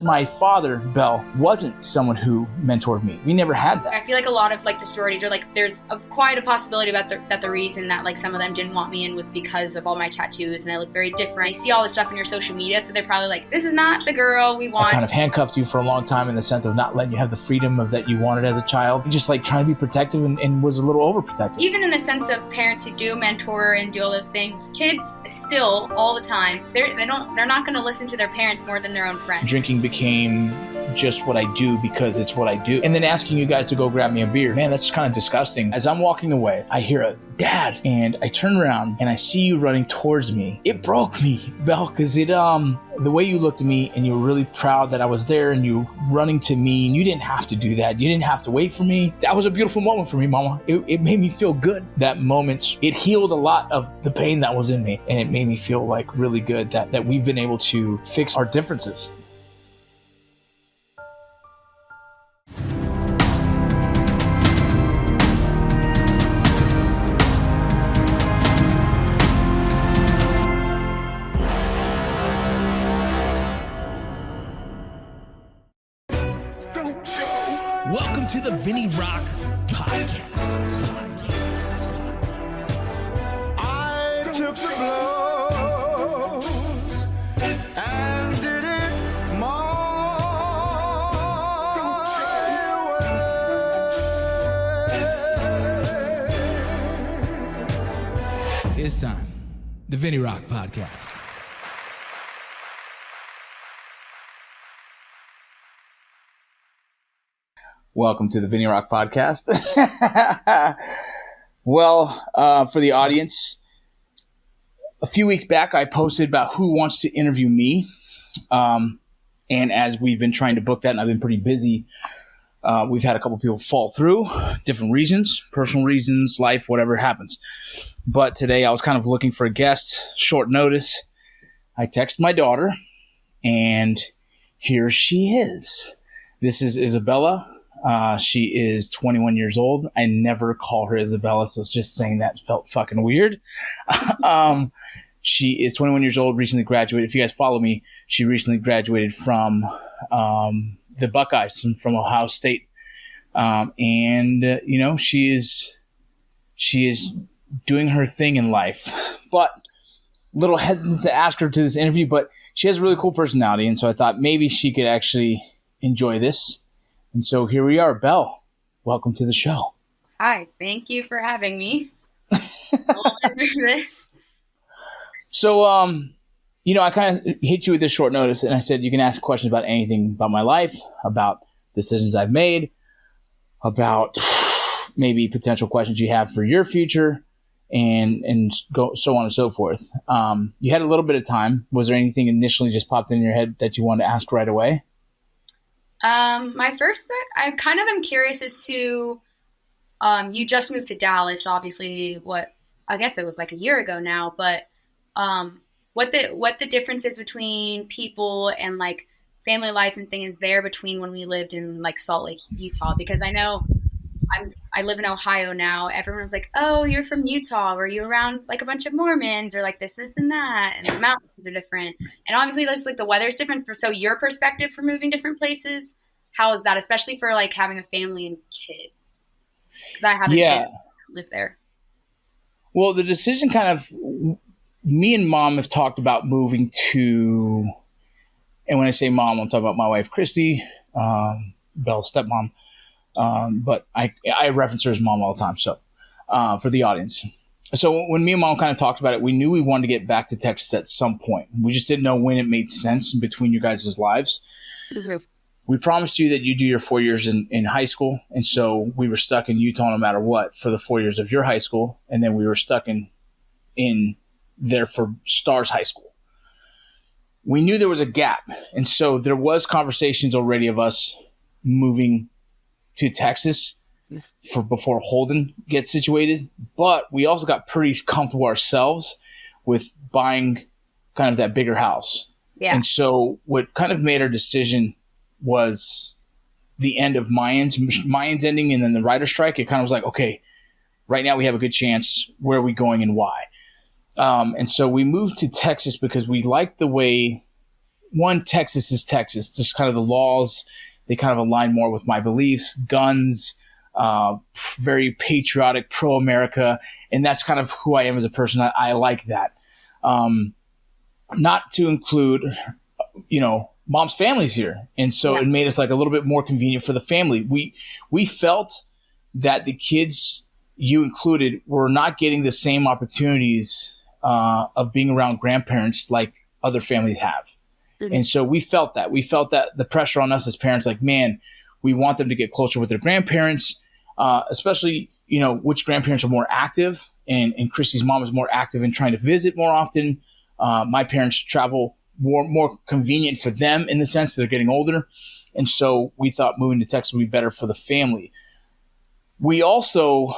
My father, Belle, wasn't someone who mentored me. We never had that. I feel like a lot of like the sororities are like, there's quite a possibility that the reason that like some of them didn't want me in was because of all my tattoos and I look very different. I see all this stuff on your social media, so they're probably like, this is not the girl we want. I kind of handcuffed you for a long time in the sense of not letting you have the freedom of that you wanted as a child. Just like trying to be protective and was a little overprotective. Even in the sense of parents who do mentor and do all those things, kids still all the time, they're not going to listen to their parents more than their own friends. Drinking became just what I do because it's what I do. And then asking you guys to go grab me a beer, man, that's kind of disgusting. As I'm walking away, I hear a dad, and I turn around and I see you running towards me. It broke me, Belle, because the way you looked at me and you were really proud that I was there and you running to me, and you didn't have to do that. You didn't have to wait for me. That was a beautiful moment for me, Mama. It made me feel good. That moment, it healed a lot of the pain that was in me, and it made me feel like really good that we've been able to fix our differences. Welcome to the VinnyRoc Podcast. I took the blows and did it my way. It's time. The VinnyRoc Podcast. Welcome to the VinnyRoc Podcast. Well, for the audience, a few weeks back, I posted about who wants to interview me. And as we've been trying to book that, and I've been pretty busy, we've had a couple people fall through, different reasons, personal reasons, life, whatever happens. But today I was kind of looking for a guest, short notice. I texted my daughter, and here she is. This is Isabella. She is 21 years old. I never call her Isabella, so just saying that felt fucking weird. She is 21 years old, recently graduated. If you guys follow me, she recently graduated from the Buckeyes from Ohio State. She is doing her thing in life. But a little hesitant to ask her to this interview, but she has a really cool personality, and so I thought maybe she could actually enjoy this. And so here we are. Belle, welcome to the show. Hi, thank you for having me. This. So, I kind of hit you with this short notice, and I said you can ask questions about anything about my life, about decisions I've made, about maybe potential questions you have for your future, and go so on and so forth. You had a little bit of time. Was there anything initially just popped in your head that you wanted to ask right away? My first thing, I kind of am curious as to, you just moved to Dallas, obviously, I guess it was like a year ago now, but, what the difference is between people and like family life and things there between when we lived in like Salt Lake, Utah, because I know I live in Ohio now. Everyone's like, oh, you're from Utah. Were you around like a bunch of Mormons or like this and that? And the mountains are different. And obviously there's like the weather's different. So your perspective for moving different places, how is that? Especially for like having a family and kids. Because I haven't lived there. Well, the decision me and Mom have talked about moving to, and when I say Mom, I'm talking about my wife, Christy, Belle's stepmom. But I reference her as Mom all the time. So, for the audience. So when me and Mom kind of talked about it, we knew we wanted to get back to Texas at some point. We just didn't know when it made sense in between you guys' lives. Mm-hmm. We promised you that you do your 4 years in high school. And so we were stuck in Utah no matter what for the 4 years of your high school. And then we were stuck in there for Stars High School. We knew there was a gap. And so there was conversations already of us moving to Texas before Holden gets situated. But we also got pretty comfortable ourselves with buying kind of that bigger house. Yeah. And so what kind of made our decision was the end of Mayans ending and then the writer strike. It kind of was like, okay, right now we have a good chance. Where are we going and why? And so we moved to Texas because we liked the way one, Texas is Texas. Just kind of the laws, they kind of align more with my beliefs. Guns, very patriotic, pro-America, and that's kind of who I am as a person. I like that. Not to include, mom's family's here, and so it made us like a little bit more convenient for the family. We felt that the kids, you included, were not getting the same opportunities of being around grandparents like other families have. Mm-hmm. And so we felt that the pressure on us as parents, like, man, we want them to get closer with their grandparents, especially, which grandparents are more active. And Christy's mom is more active in trying to visit more often. My parents travel more convenient for them in the sense that they're getting older. And so we thought moving to Texas would be better for the family. We also,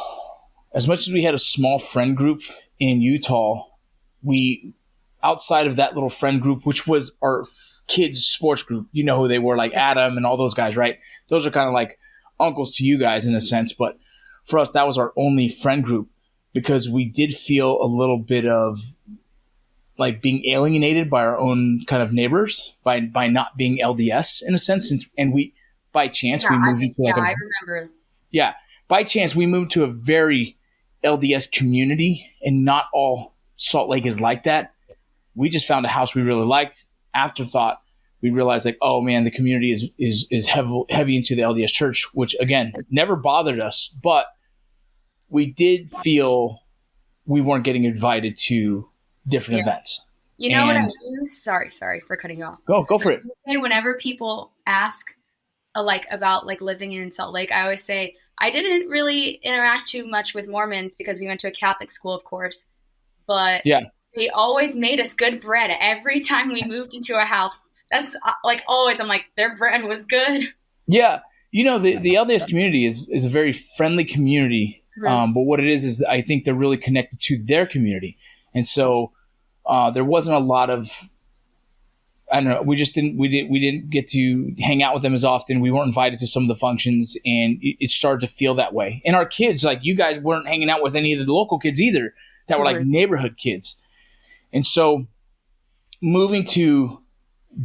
as much as we had a small friend group in Utah, we, outside of that little friend group, which was our kids' sports group, you know who they were, like Adam and all those guys, right? Those are kind of like uncles to you guys in a sense. But for us, that was our only friend group because we did feel a little bit of like being alienated by our own kind of neighbors by not being LDS in a sense. And we, by chance, we moved into like I remember. Yeah. By chance, we moved to a very LDS community, and not all Salt Lake is like that. We just found a house we really liked. Afterthought, we realized like, oh man, the community is heavy into the LDS church, which again, never bothered us, but we did feel we weren't getting invited to different events. You know what I do? Sorry for cutting you off. Go for it. Whenever people ask about living in Salt Lake, I always say, I didn't really interact too much with Mormons because we went to a Catholic school, of course, but they always made us good bread every time we moved into a house. That's always, I'm like, their bread was good. Yeah. The LDS community is a very friendly community. Right. But what it is I think they're really connected to their community. And so there wasn't a lot of, I don't know, we didn't get to hang out with them as often. We weren't invited to some of the functions, and it started to feel that way. And our kids, like you guys weren't hanging out with any of the local kids either that were like neighborhood kids. And so moving to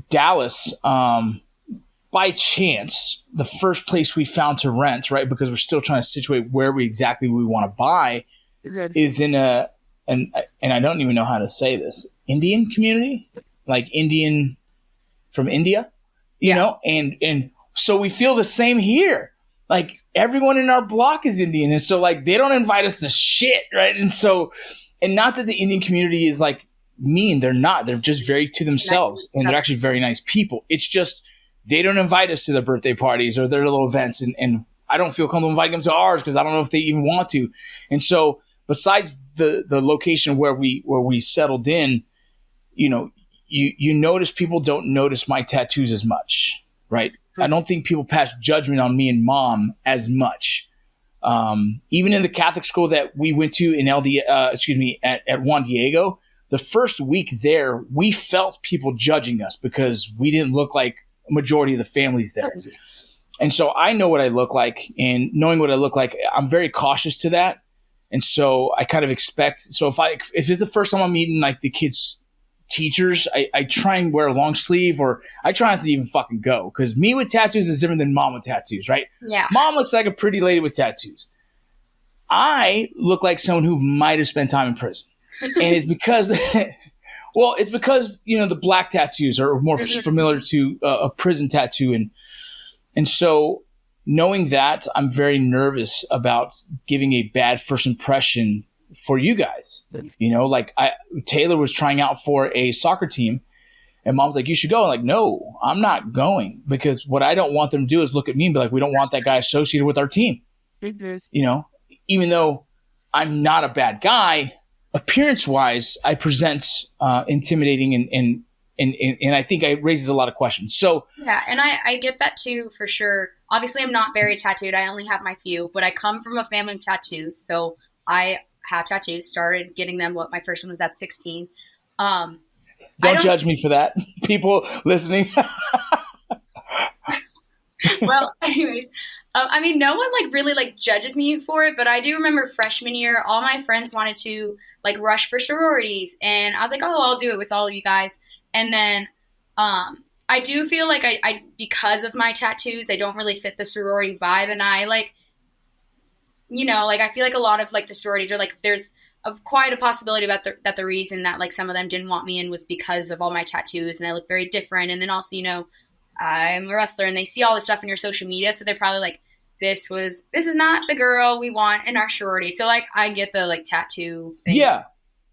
Dallas, by chance, the first place we found to rent, right, because we're still trying to situate where we want to buy, is in and I don't even know how to say this, Indian community, like Indian from India, you know, and so we feel the same here. Like everyone in our block is Indian, and so like they don't invite us to shit, right? And so, and not that the Indian community is like mean, they're not. They're just very to themselves, and they're actually very nice people. It's just they don't invite us to their birthday parties or their little events, and I don't feel comfortable inviting them to ours because I don't know if they even want to. And so, besides the location where we settled in, you notice people don't notice my tattoos as much, right? I don't think people pass judgment on me and mom as much. Even in the Catholic school that we went to in at Juan Diego, the first week there, we felt people judging us because we didn't look like a majority of the families there. And so I know what I look like, and knowing what I look like, I'm very cautious to that. And so I kind of expect, so if it's the first time I'm meeting like the kids' teachers, I try and wear a long sleeve, or I try not to even fucking go, because me with tattoos is different than mom with tattoos, right? Yeah. Mom looks like a pretty lady with tattoos. I look like someone who might have spent time in prison. And it's because, it's because, the black tattoos are more familiar to a prison tattoo. And so knowing that, I'm very nervous about giving a bad first impression for you guys. Taylor was trying out for a soccer team, and mom's like, you should go. I'm like, no, I'm not going, because what I don't want them to do is look at me and be like, we don't want that guy associated with our team. Even though I'm not a bad guy, appearance wise, I present intimidating and I think it raises a lot of questions. So yeah, and I get that too, for sure. Obviously, I'm not very tattooed. I only have my few, but I come from a family of tattoos. So I have tattoos, started getting them. My first one was at 16. Don't judge me for that, people listening. Well, anyways, no one really judges me for it, but I do remember freshman year, all my friends wanted to rush for sororities, and I was like, oh, I'll do it with all of you guys. And then I do feel like I because of my tattoos, they don't really fit the sorority vibe, and I like, like I feel like a lot of like the sororities are like there's quite a possibility about that the reason that like some of them didn't want me in was because of all my tattoos and I look very different, and then also I'm a wrestler and they see all this stuff in your social media, so they're probably like this is not the girl we want in our sorority. So like I get the like tattoo thing. Yeah.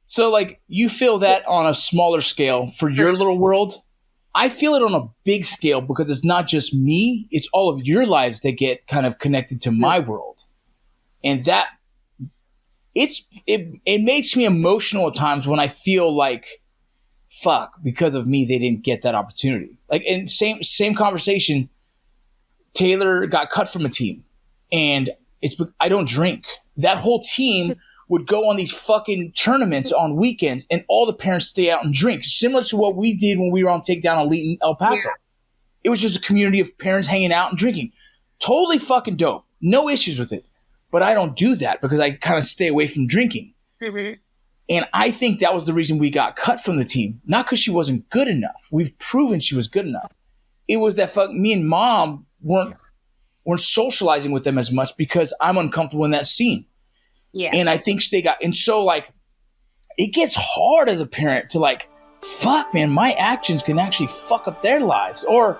So like you feel that on a smaller scale for your little world. I feel it on a big scale because it's not just me, it's all of your lives that get kind of connected to my world. And that it makes me emotional at times when I feel like fuck, because of me they didn't get that opportunity. Like in same conversation, Taylor got cut from a team, and I don't drink. That whole team would go on these fucking tournaments on weekends, and all the parents stay out and drink, similar to what we did when we were on Takedown Elite in El Paso. Yeah. It was just a community of parents hanging out and drinking. Totally fucking dope. No issues with it. But I don't do that because I kind of stay away from drinking. Mm-hmm. And I think that was the reason we got cut from the team. Not because she wasn't good enough. We've proven she was good enough. It was that me and mom weren't socializing with them as much because I'm uncomfortable in that scene. Yeah. And I think and so like, it gets hard as a parent to like, fuck man, my actions can actually fuck up their lives or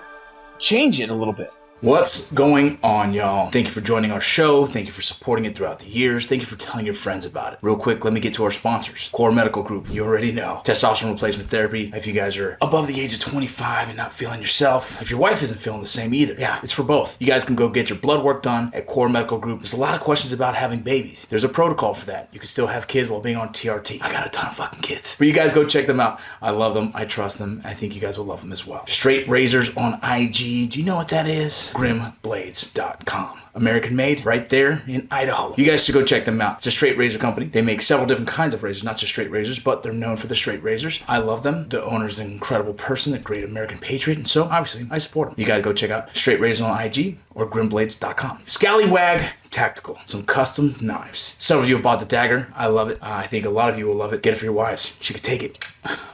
change it a little bit. What's going on, y'all? Thank you for joining our show. Thank you for supporting it throughout the years. Thank you for telling your friends about it. Real quick, let me get to our sponsors. Core Medical Group, you already know. Testosterone replacement therapy. If you guys are above the age of 25 and not feeling yourself, if your wife isn't feeling the same either, yeah, it's for both. You guys can go get your blood work done at Core Medical Group. There's a lot of questions about having babies. There's a protocol for that. You can still have kids while being on TRT. I got a ton of fucking kids. But you guys go check them out. I love them. I trust them. I think you guys will love them as well. Straight Razors on IG. Do you know what that is? GrimBlades.com. American made right there in Idaho. You guys should go check them out. It's a straight razor company. They make several different kinds of razors, not just straight razors, but they're known for the straight razors. I love them. The owner's an incredible person, a great American patriot, and so obviously I support them. You guys go check out Straight Razor on IG or GrimBlades.com. Scallywag Tactical, some custom knives. Several of you have bought the dagger. I love it. I think a lot of you will love it. Get it for your wives. She could take it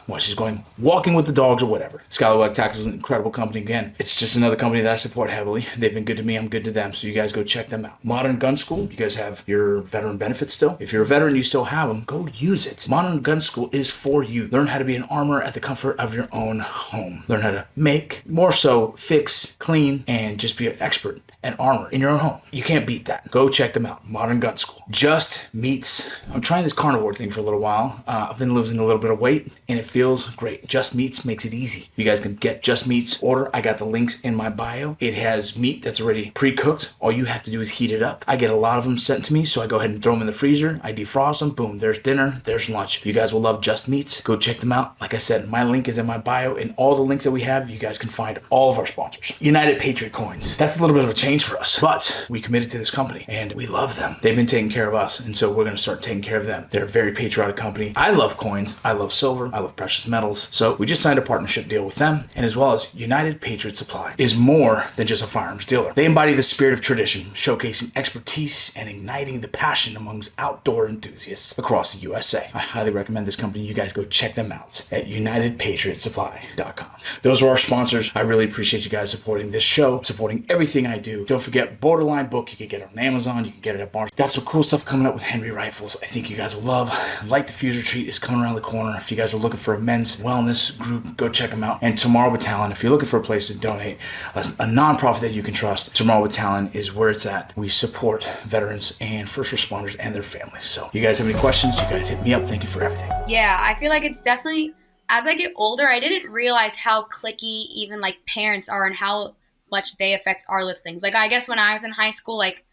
while she's going walking with the dogs or whatever. Scallywag Tactical is an incredible company. Again, it's just another company that I support heavily. They've been good to me. I'm good to them. So you guys go check them out. Modern Gun School. You guys have your veteran benefits still. If you're a veteran, you still have them. Go use it. Modern Gun School is for you. Learn how to be an armorer at the comfort of your own home. Learn how to make, more so fix, clean, and just be an expert and armor in your own home. You can't beat that. Go check them out. Modern Gun School. Just Meats. I'm trying this carnivore thing for a little while. I've been losing a little bit of weight and it feels great. Just Meats makes it easy. You guys can get Just Meats order. I got the links in my bio. It has meat that's already pre-cooked. All you have to do is heat it up. I get a lot of them sent to me, so I go ahead and throw them in the freezer. I defrost them. Boom. There's dinner. There's lunch. You guys will love Just Meats. Go check them out. Like I said, my link is in my bio, and all the links that we have, you guys can find all of our sponsors. United Patriot Coins. That's a little bit of a change for us, but we committed to this company and we love them. They've been taking care of us, and so we're going to start taking care of them. They're a very patriotic company. I love coins. I love silver. I love precious metals. So we just signed a partnership deal with them, and as well as United Patriot Supply is more than just a firearms dealer. They embody the spirit of tradition, showcasing expertise and igniting the passion amongst outdoor enthusiasts across the USA. I highly recommend this company. You guys go check them out at UnitedPatriotSupply.com. Those are our sponsors. I really appreciate you guys supporting this show, supporting everything I do. Don't forget Borderline book. You can get it on Amazon. You can get it at Barnes. Got some cool stuff coming up with Henry Rifles. I think you guys will love. Light Diffuser Treat is coming around the corner. If you guys are looking for a men's wellness group, go check them out. And Tomorrow with Talent, if you're looking for a place to donate, a nonprofit that you can trust, Tomorrow with Talent is where it's at. We support veterans and first responders and their families. So you guys have any questions, you guys hit me up. Thank you for everything. Yeah, I feel like it's definitely, as I get older, I didn't realize how cliquey even like parents are and how much they affect our little things. Like I guess when I was in high school, like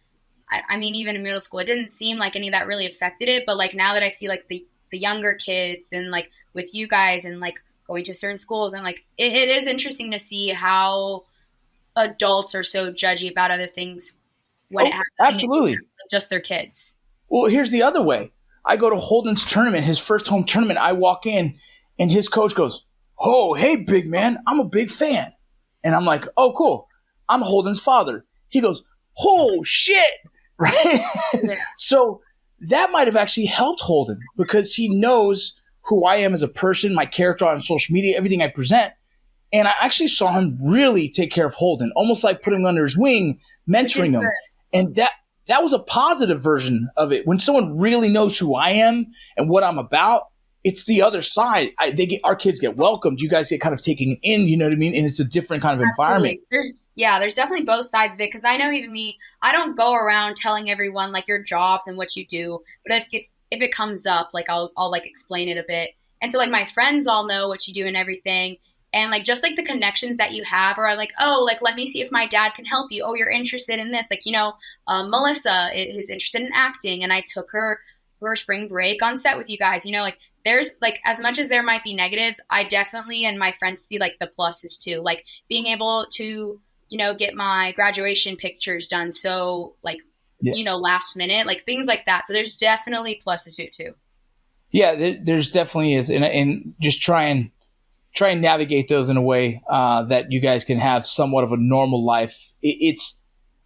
I mean even in middle school, it didn't seem like any of that really affected it. But like now that I see like the younger kids and like with you guys and like going to certain schools, and like it is interesting to see how adults are so judgy about other things when it happens. Absolutely. Just their kids. Well, here's the other way. I go to Holden's tournament, his first home tournament. I walk in and his coach goes, "Oh, hey, big man, I'm a big fan." And I'm like, "Oh, cool. I'm Holden's father." He goes, "Oh, shit." Right? Yeah. So that might have actually helped Holden because he knows who I am as a person, my character on social media, everything I present. And I actually saw him really take care of Holden, almost like putting him under his wing, mentoring him. And that was a positive version of it. When someone really knows who I am and what I'm about, it's the other side. Our kids get welcomed. You guys get kind of taken in, you know what I mean? And it's a different kind of environment. There's definitely both sides of it. Because I know even me, I don't go around telling everyone like your jobs and what you do. But if it comes up, like I'll like explain it a bit. And so like my friends all know what you do and everything. And like just like the connections that you have, or like, oh, like let me see if my dad can help you. Oh, you're interested in this. Like, Melissa is interested in acting, and I took her for spring break on set with you guys. Like there's like, as much as there might be negatives, I definitely, and my friends see like the pluses too. Like being able to, get my graduation pictures done. So like, last minute, like things like that. So there's definitely pluses to it too. Yeah, there's definitely is. And just try and navigate those in a way that you guys can have somewhat of a normal life.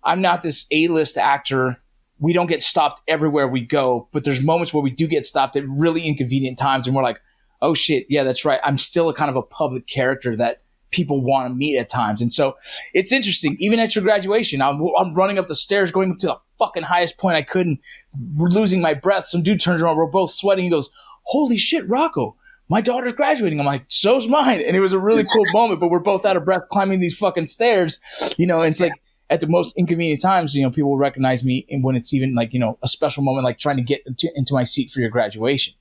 I'm not this A-list actor. We don't get stopped everywhere we go, but there's moments where we do get stopped at really inconvenient times, and we're like, oh shit, yeah, that's right. I'm still a kind of a public character that people want to meet at times. And so it's interesting. Even at your graduation, I'm running up the stairs, going up to the fucking highest point I could, and losing my breath. Some dude turns around, we're both sweating. He goes, holy shit, Rocco, my daughter's graduating. I'm like, so's mine. And it was a really cool moment, but we're both out of breath climbing these fucking stairs, and it's like at the most inconvenient times, people will recognize me. And when it's even like, a special moment, like trying to get into my seat for your graduation.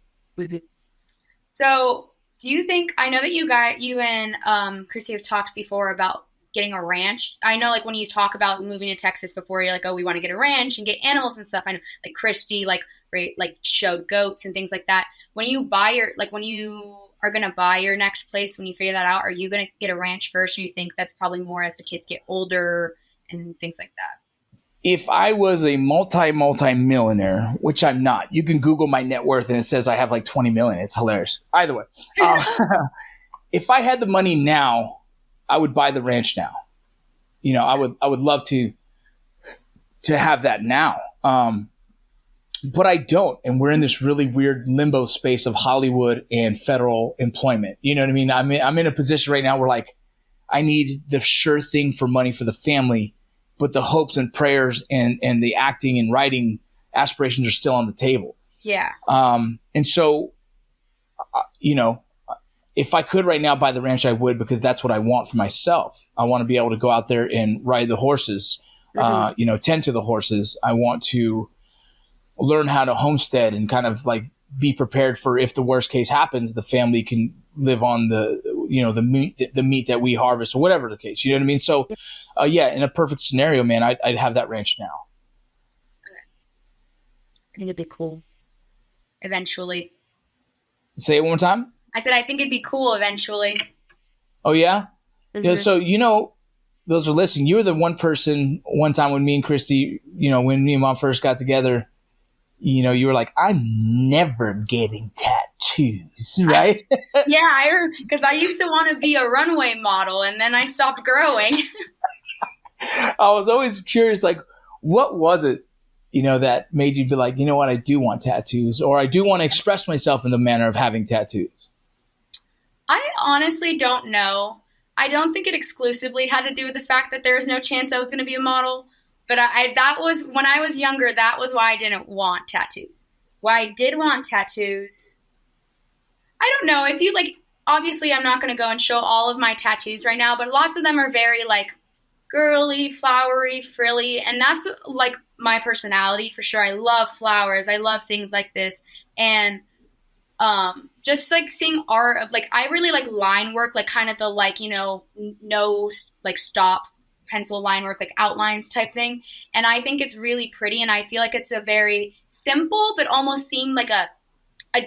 So do you think, I know that you and Chrissy have talked before about getting a ranch. I know like when you talk about moving to Texas before, you're like, oh, we want to get a ranch and get animals and stuff. I know like Christy, like showed goats and things like that. When you when you are going to buy your next place, when you figure that out, are you going to get a ranch first? Or you think that's probably more as the kids get older and things like that? If I was a multi-millionaire, which I'm not, you can Google my net worth and it says I have like 20 million. It's hilarious. Either way, if I had the money now, I would buy the ranch now. I would love to have that now. But I don't. And we're in this really weird limbo space of Hollywood and federal employment. You know what I mean? I'm in a position right now where like I need the sure thing for money for the family, but the hopes and prayers and the acting and writing aspirations are still on the table. Yeah. And so, if I could right now buy the ranch, I would, because that's what I want for myself. I want to be able to go out there and ride the horses, tend to the horses. I want to learn how to homestead and kind of like be prepared for if the worst case happens, the family can live on the meat that we harvest or whatever the case. You know what I mean? So, in a perfect scenario, man, I'd have that ranch now. Okay. I think it'd be cool. Eventually. Say it one more time. I said I think it'd be cool eventually. Oh yeah. Mm-hmm. Yeah. So those are listening. You were the one person one time when me and Christy, when me and Mom first got together. You were like, I'm never getting tattoos, right? Because I used to want to be a runway model, and then I stopped growing. I was always curious, like, what was it, that made you be like, you know what, I do want tattoos, or I do want to express myself in the manner of having tattoos? I honestly don't know. I don't think it exclusively had to do with the fact that there was no chance I was going to be a model. But that was when I was younger. That was why I didn't want tattoos. Why I did want tattoos, I don't know. If you like, obviously, I'm not going to go and show all of my tattoos right now. But lots of them are very like girly, flowery, frilly, and that's like my personality for sure. I love flowers. I love things like this, and just like seeing art of like I really like line work, like kind of the like no like stop. Pencil line work, like outlines type thing. And I think it's really pretty. And I feel like it's a very simple, but almost seemed like a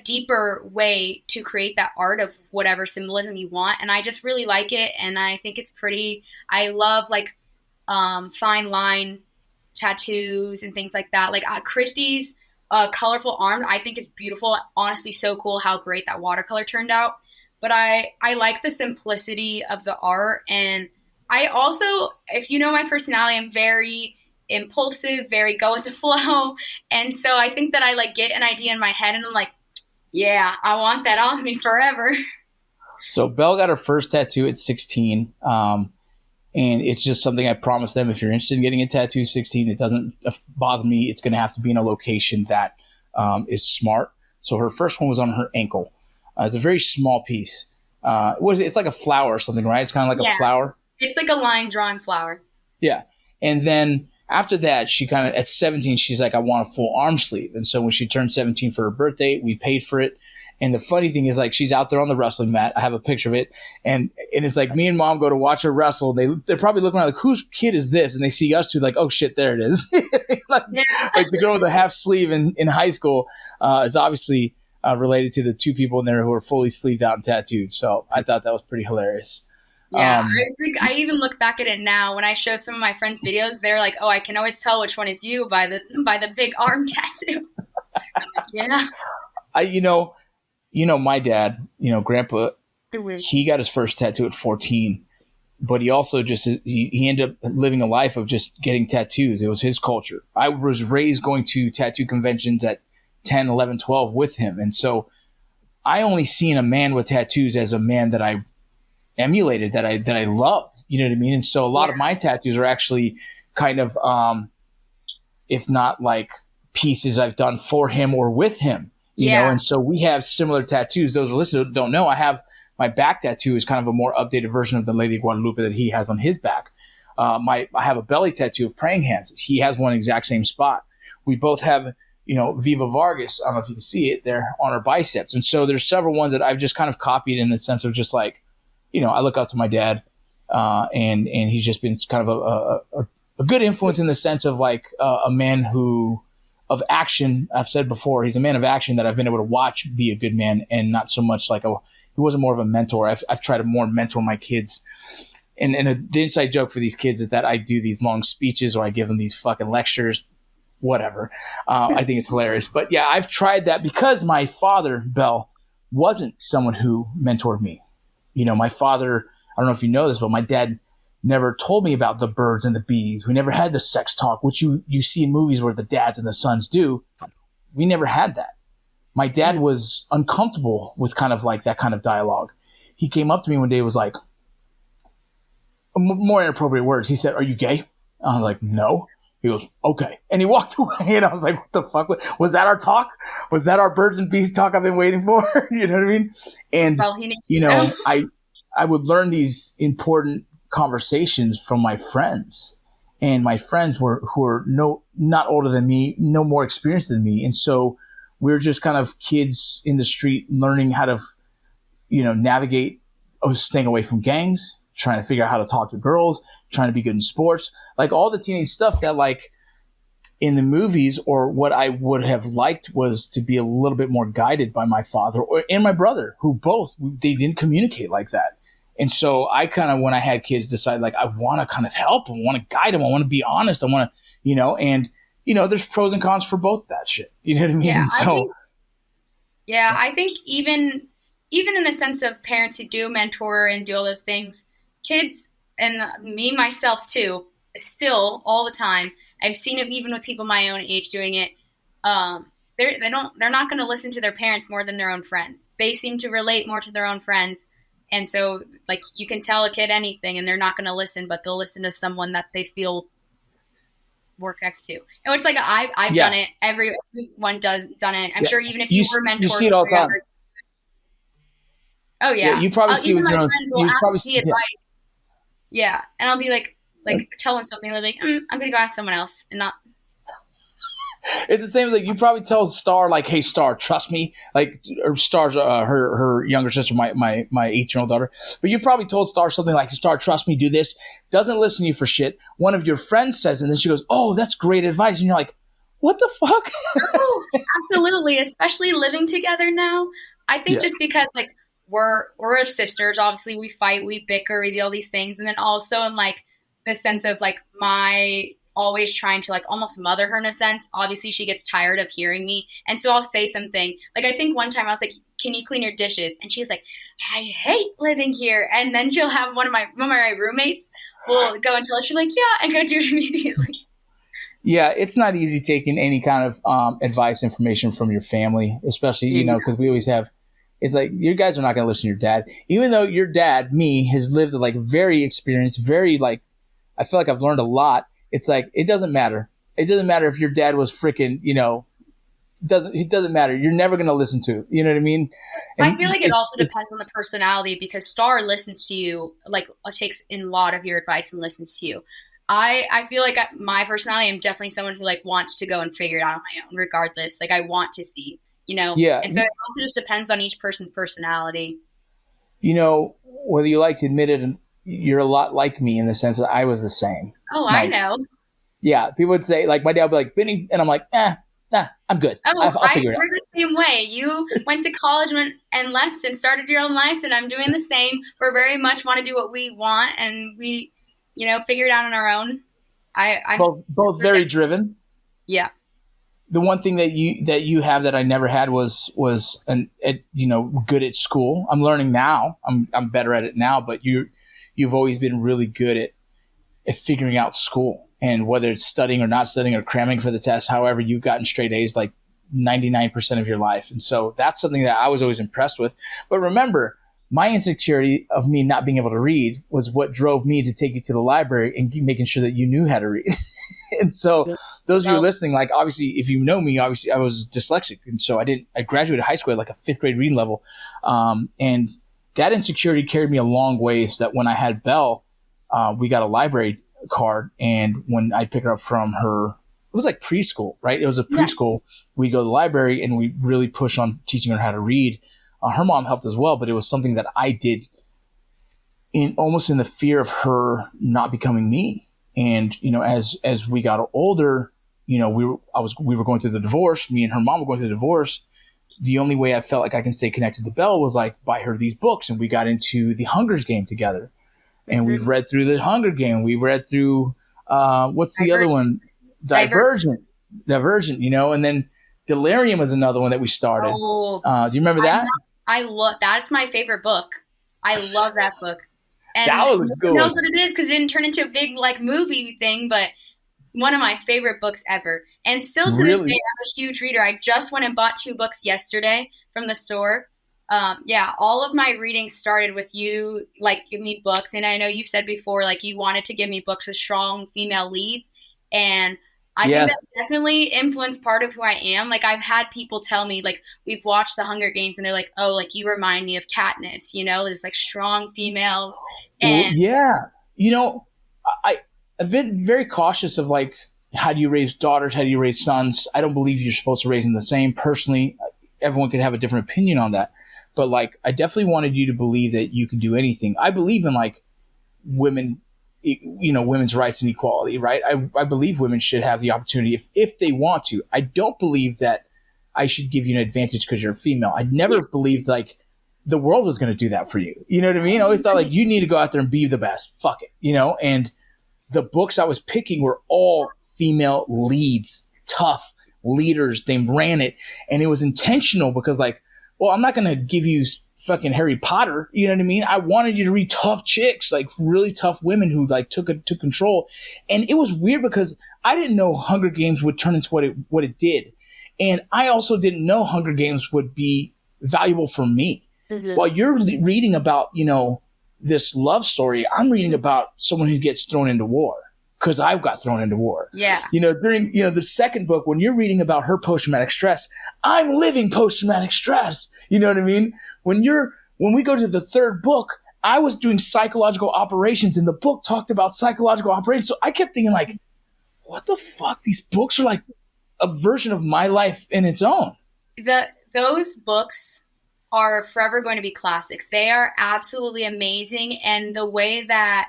deeper way to create that art of whatever symbolism you want. And I just really like it. And I think it's pretty. I love like fine line tattoos and things like that. Like Christie's colorful arm, I think it's beautiful. Honestly, so cool how great that watercolor turned out. But I like the simplicity of the art. And I also, if you know my personality, I'm very impulsive, very go with the flow. And so I think that I like get an idea in my head and I'm like, yeah, I want that on me forever. So Belle got her first tattoo at 16. And it's just something I promised them. If you're interested in getting a tattoo at 16, it doesn't bother me. It's going to have to be in a location that is smart. So her first one was on her ankle. It's a very small piece. What is it? It's like a flower or something, right? It's kind of like a flower. It's like a line drawing flower. Yeah. And then after that, she kind of, at 17, she's like, I want a full arm sleeve. And so when she turned 17 for her birthday, we paid for it. And the funny thing is, like, she's out there on the wrestling mat. I have a picture of it. And it's like me and mom go to watch her wrestle. They're probably looking around like, whose kid is this? And they see us two like, oh, shit, there it is. Like the girl with the half sleeve in high school is obviously related to the two people in there who are fully sleeved out and tattooed. So I thought that was pretty hilarious. Yeah, I think I even look back at it now when I show some of my friends' videos. They're like, "Oh, I can always tell which one is you by the big arm tattoo." Yeah, my dad, Grandpa, he got his first tattoo at 14, but he also he ended up living a life of just getting tattoos. It was his culture. I was raised going to tattoo conventions at 10, 11, 12 with him, and so I only seen a man with tattoos as a man that I emulated, that I loved, you know what I mean? And so a lot of my tattoos are actually kind of, if not like pieces I've done for him or with him, you know? And so we have similar tattoos. Those who listen don't know, I have my back tattoo is kind of a more updated version of the Lady of Guadalupe that he has on his back. I have a belly tattoo of praying hands. He has one exact same spot. We both have, Viva Vargas. I don't know if you can see it there on our biceps. And so there's several ones that I've just kind of copied in the sense of just like, I look up to my dad, and he's just been kind of a good influence in the sense of like a man of action. I've said before, he's a man of action that I've been able to watch be a good man, and not so much like he wasn't more of a mentor. I've tried to more mentor my kids. And the inside joke for these kids is that I do these long speeches or I give them these fucking lectures, whatever. I think it's hilarious. But yeah, I've tried that because my father, Bell, wasn't someone who mentored me. My father, I don't know if you know this, but my dad never told me about the birds and the bees. We never had the sex talk, which you see in movies where the dads and the sons do. We never had that. My dad was uncomfortable with kind of like that kind of dialogue. He came up to me one day and was like, more inappropriate words. He said, "Are you gay?" I was like, "No." He goes, "Okay." And he walked away and I was like, what the fuck? Was that our talk? Was that our birds and bees talk I've been waiting for? You know what I mean? And, I would learn these important conversations from my friends, and my friends who were not older than me, no more experienced than me. And so we're just kind of kids in the street learning how to, navigate, staying away from gangs, trying to figure out how to talk to girls, trying to be good in sports, like all the teenage stuff that like in the movies, or what I would have liked was to be a little bit more guided by my father and my brother, who they didn't communicate like that. And so I kind of, when I had kids, decided like, I want to kind of help them, I want to guide them, I want to be honest, I want to, there's pros and cons for both that shit. You know what I mean? Yeah, I think even in the sense of parents who do mentor and do all those things, kids, and me, myself too, still all the time, I've seen it even with people my own age doing it. They're not going to listen to their parents more than their own friends. They seem to relate more to their own friends. And so like you can tell a kid anything and they're not going to listen, but they'll listen to someone that they feel work next to. And it's like, I've done it. Everyone done it. I'm sure even if you were mentored. You see it all the time. Oh yeah. You probably see with your own. You probably see advice. Yeah. And I'll be like tell them something. They'll be like, I'm going to go ask someone else and not. It's the same as like you probably tell Star like, "Hey Star, trust me." Like, or Star's her younger sister, my 8-year-old daughter. But you probably told Star something like, "Star, trust me, do this." Doesn't listen to you for shit. One of your friends says, and then she goes, "Oh, that's great advice," and you're like, "What the fuck?" Oh, absolutely, especially living together now. I think just because like we're sisters, obviously we fight, we bicker, we do all these things, and then also in like the sense of like my always trying to like almost mother her in a sense. Obviously she gets tired of hearing me. And so I'll say something like, I think one time I was like, "Can you clean your dishes?" And she's like, "I hate living here." And then she'll have one of my roommates will go and tell her, she's like, "Yeah," and go do it immediately. Yeah. It's not easy taking any kind of advice, information from your family, especially, because we always have, It's like, you guys are not going to listen to your dad. Even though your dad, me, has lived like very experienced, very like, I feel like I've learned a lot. It's like, it doesn't matter. It doesn't matter if your dad was freaking, it doesn't matter. You're never going to listen to, you know what I mean? And I feel like it also depends on the personality, because Star listens to you, like takes in a lot of your advice and listens to you. I feel like my personality, I'm definitely someone who like wants to go and figure it out on my own regardless. Like I want to see, Yeah. And so it also just depends on each person's personality. Whether you like to admit it, you're a lot like me in the sense that I was the same. Oh, I know. Yeah. People would say, like, my dad would be like, Vinny, and I'm like, nah, I'm good. Oh, I'll figure it out. we're the same way. You went to college and left and started your own life, and I'm doing the same. We very much want to do what we want, and we, figure it out on our own. I'm both very driven. Yeah. The one thing that you have that I never had was good at school. I'm learning now. I'm better at it now, but you've always been really good at figuring out school, and whether it's studying or not studying or cramming for the test. However, you've gotten straight A's like 99% of your life, and so that's something that I was always impressed with. But remember, my insecurity of me not being able to read was what drove me to take you to the library and keep making sure that you knew how to read. And so those of you listening, like, obviously, if you know me, obviously I was dyslexic. And so I graduated high school at like a 5th grade reading level. And that insecurity carried me a long way, so that when I had Belle, we got a library card. And when I pick her up from her, it was like preschool, right? It was a preschool. Yeah. We go to the library and we really push on teaching her how to read. Her mom helped as well, but it was something that I did almost in the fear of her not becoming me. And, as we got older, we were going through the divorce. Me and her mom were going through the divorce. The only way I felt like I can stay connected to Belle was like buy her these books. And we got into the Hunger Game together. And we've read through the Hunger Game. We've read through, what's the other one? Divergent, and then Delirium is another one that we started. Oh, do you remember that? I love, that's my favorite book. I love that book. And that was good. Who knows what it is, because it didn't turn into a big like movie thing, but one of my favorite books ever. And still to this day, I'm a huge reader. I just went and bought 2 books yesterday from the store. All of my reading started with you, like, give me books. And I know you've said before, like, you wanted to give me books with strong female leads. And I think that definitely influenced part of who I am. Like, I've had people tell me, like, we've watched the Hunger Games and they're like, oh, like, you remind me of Katniss, there's like strong females. And I've been very cautious of like, how do you raise daughters? How do you raise sons? I don't believe you're supposed to raise them the same. Personally, everyone could have a different opinion on that. But like, I definitely wanted you to believe that you can do anything. I believe in like women, women's rights and equality, right? I believe women should have the opportunity if they want to. I don't believe that I should give you an advantage because you're a female. I never believed like the world was going to do that for you. You know what I mean? I always thought like you need to go out there and be the best. Fuck it. And the books I was picking were all female leads, tough leaders. They ran it. And it was intentional because like, well, I'm not going to give you fucking Harry Potter. You know what I mean? I wanted you to read tough chicks, like really tough women who like took control. And it was weird because I didn't know Hunger Games would turn into what it did. And I also didn't know Hunger Games would be valuable for me. Mm-hmm. While you're reading about, this love story, I'm reading about someone who gets thrown into war because I got thrown into war. Yeah. During, the second book, when you're reading about her post-traumatic stress, I'm living post-traumatic stress. You know what I mean? When we go to the third book, I was doing psychological operations and the book talked about psychological operations. So I kept thinking like, what the fuck? These books are like a version of my life in its own. Those books are forever going to be classics. They are absolutely amazing. And the way that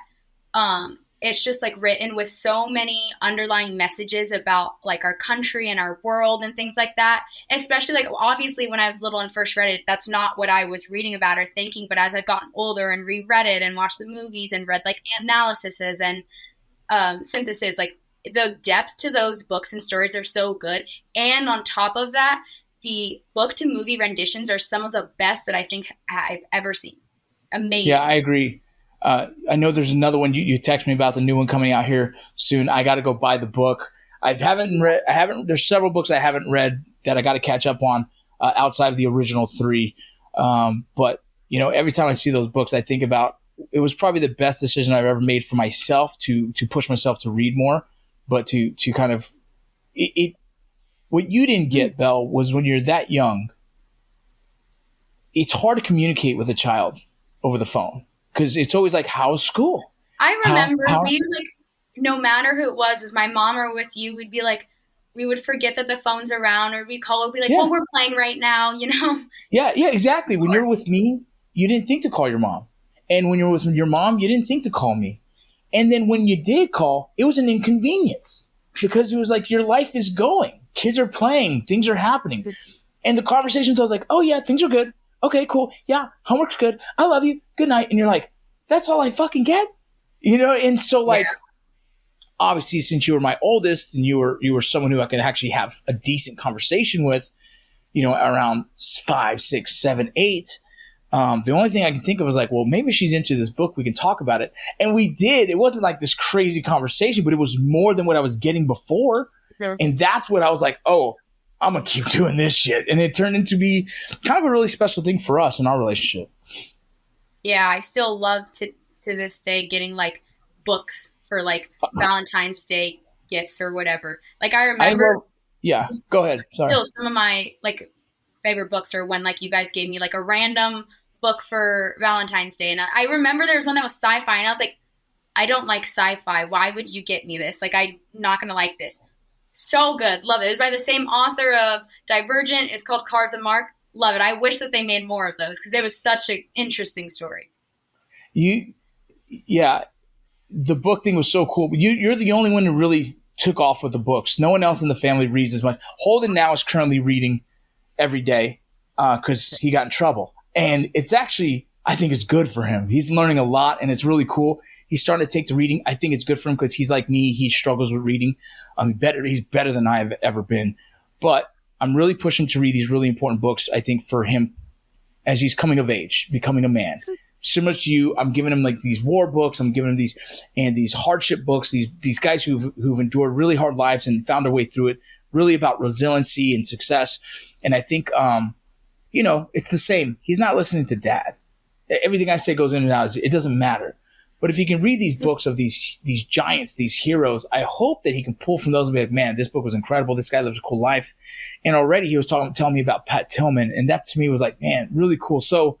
it's just like written with so many underlying messages about like our country and our world and things like that. Especially like obviously when I was little and first read it, that's not what I was reading about or thinking. But as I've gotten older and reread it and watched the movies and read like analyses and synthesis, like the depth to those books and stories are so good. And on top of that, the book to movie renditions are some of the best that I think I've ever seen. Amazing. Yeah, I agree. I know there's another one you text me about, the new one coming out here soon. I got to go buy the book. There's several books I haven't read that I got to catch up on outside of the original 3. But, every time I see those books, I think about it was probably the best decision I've ever made for myself to push myself to read more, but to kind of what you didn't get, Belle, was when you're that young, it's hard to communicate with a child over the phone because it's always like, how's school? I remember we no matter who it was my mom or with you, we'd be like, we would forget that the phone's around, or we'd call, we'd be like, well, we're playing right now, Yeah, exactly. When you're with me, you didn't think to call your mom. And when you're with your mom, you didn't think to call me. And then when you did call, it was an inconvenience because it was like your life is going. Kids are playing. Things are happening. And the conversations are like, oh, yeah, things are good. Okay, cool. Yeah, homework's good. I love you. Good night. And you're like, that's all I fucking get? And so obviously, since you were my oldest and you were someone who I could actually have a decent conversation with, around 5, 6, 7, 8, the only thing I can think of was like, well, maybe she's into this book. We can talk about it. And we did. It wasn't like this crazy conversation, but it was more than what I was getting before. Sure. And that's what I was like, oh, I'm going to keep doing this shit. And it turned into be kind of a really special thing for us in our relationship. Yeah, I still love to this day getting books for Valentine's Day gifts or whatever. I remember. Yeah, go ahead. Sorry. Still, some of my favorite books are when you guys gave me a random book for Valentine's Day, and I remember there was one that was sci-fi, and I was like, I don't like sci-fi. Why would you get me this? I'm not gonna like this. So good, love it. It was by the same author of Divergent. It's called Carve the Mark. Love it. I wish that they made more of those because it was such an interesting story. Yeah. The book thing was so cool. You're the only one who really took off with the books. No one else in the family reads as much. Holden now is currently reading every day because he got in trouble. And it's actually, I think it's good for him. He's learning a lot and it's really cool. He's starting to take to reading. I think it's good for him because he's like me. He struggles with reading. He's better than I've ever been. But I'm really pushing him to read these really important books, I think, for him as he's coming of age, becoming a man. Similar to you, I'm giving him these war books. I'm giving him these hardship books, these guys who've endured really hard lives and found their way through it, really about resiliency and success. And I think, it's the same. He's not listening to dad. Everything I say goes in and out. It doesn't matter. But if he can read these books of these giants, these heroes, I hope that he can pull from those and be like, man, this book was incredible. This guy lives a cool life. And already he was telling me about Pat Tillman. And that to me was like, man, really cool. So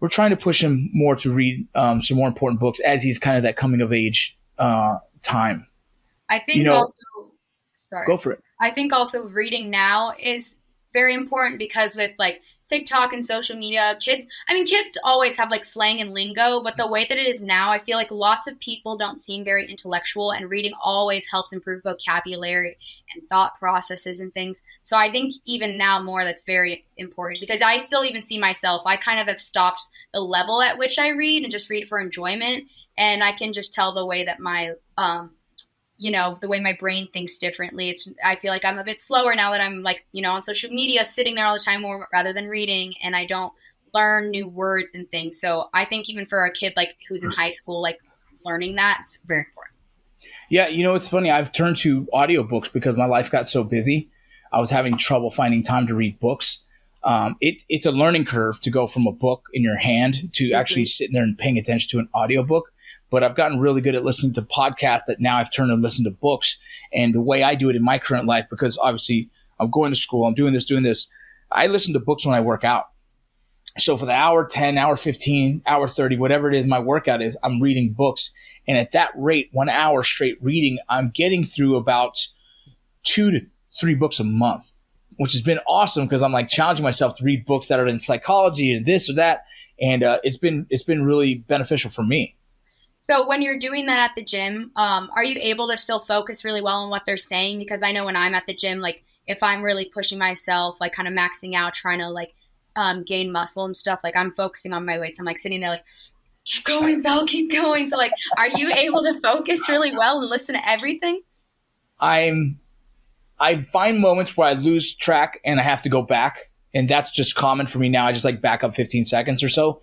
we're trying to push him more to read some more important books as he's kind of that coming of age time. I think go for it. I think also reading now is very important because with TikTok and social media, kids always have slang and lingo, but the way that it is now, I feel like lots of people don't seem very intellectual, and reading always helps improve vocabulary and thought processes and things. So I think even now more that's very important because I still even see myself, I kind of have stopped the level at which I read and just read for enjoyment. And I can just tell the way that my, the way my brain thinks differently. I feel like I'm a bit slower now that I'm on social media, sitting there all the time more rather than reading, and I don't learn new words and things. So I think even for a kid who's in high school, learning that is very important. Yeah, it's funny. I've turned to audiobooks because my life got so busy. I was having trouble finding time to read books. It's a learning curve to go from a book in your hand to actually sitting there and paying attention to an audiobook. But I've gotten really good at listening to podcasts that now I've turned to listen to books. And the way I do it in my current life, because obviously I'm going to school, I'm doing this, I listen to books when I work out. So for the hour 10, hour 15, hour 30, whatever it is my workout is, I'm reading books. And at that rate, 1 hour straight reading, I'm getting through about 2 to 3 books a month, which has been awesome because I'm challenging myself to read books that are in psychology and this or that. And it's been really beneficial for me. So when you're doing that at the gym, are you able to still focus really well on what they're saying? Because I know when I'm at the gym, if I'm really pushing myself, kind of maxing out, trying to gain muscle and stuff, I'm focusing on my weights. I'm sitting there keep going, Belle, keep going. So are you able to focus really well and listen to everything? I find moments where I lose track and I have to go back. And that's just common for me now. I just back up 15 seconds or so.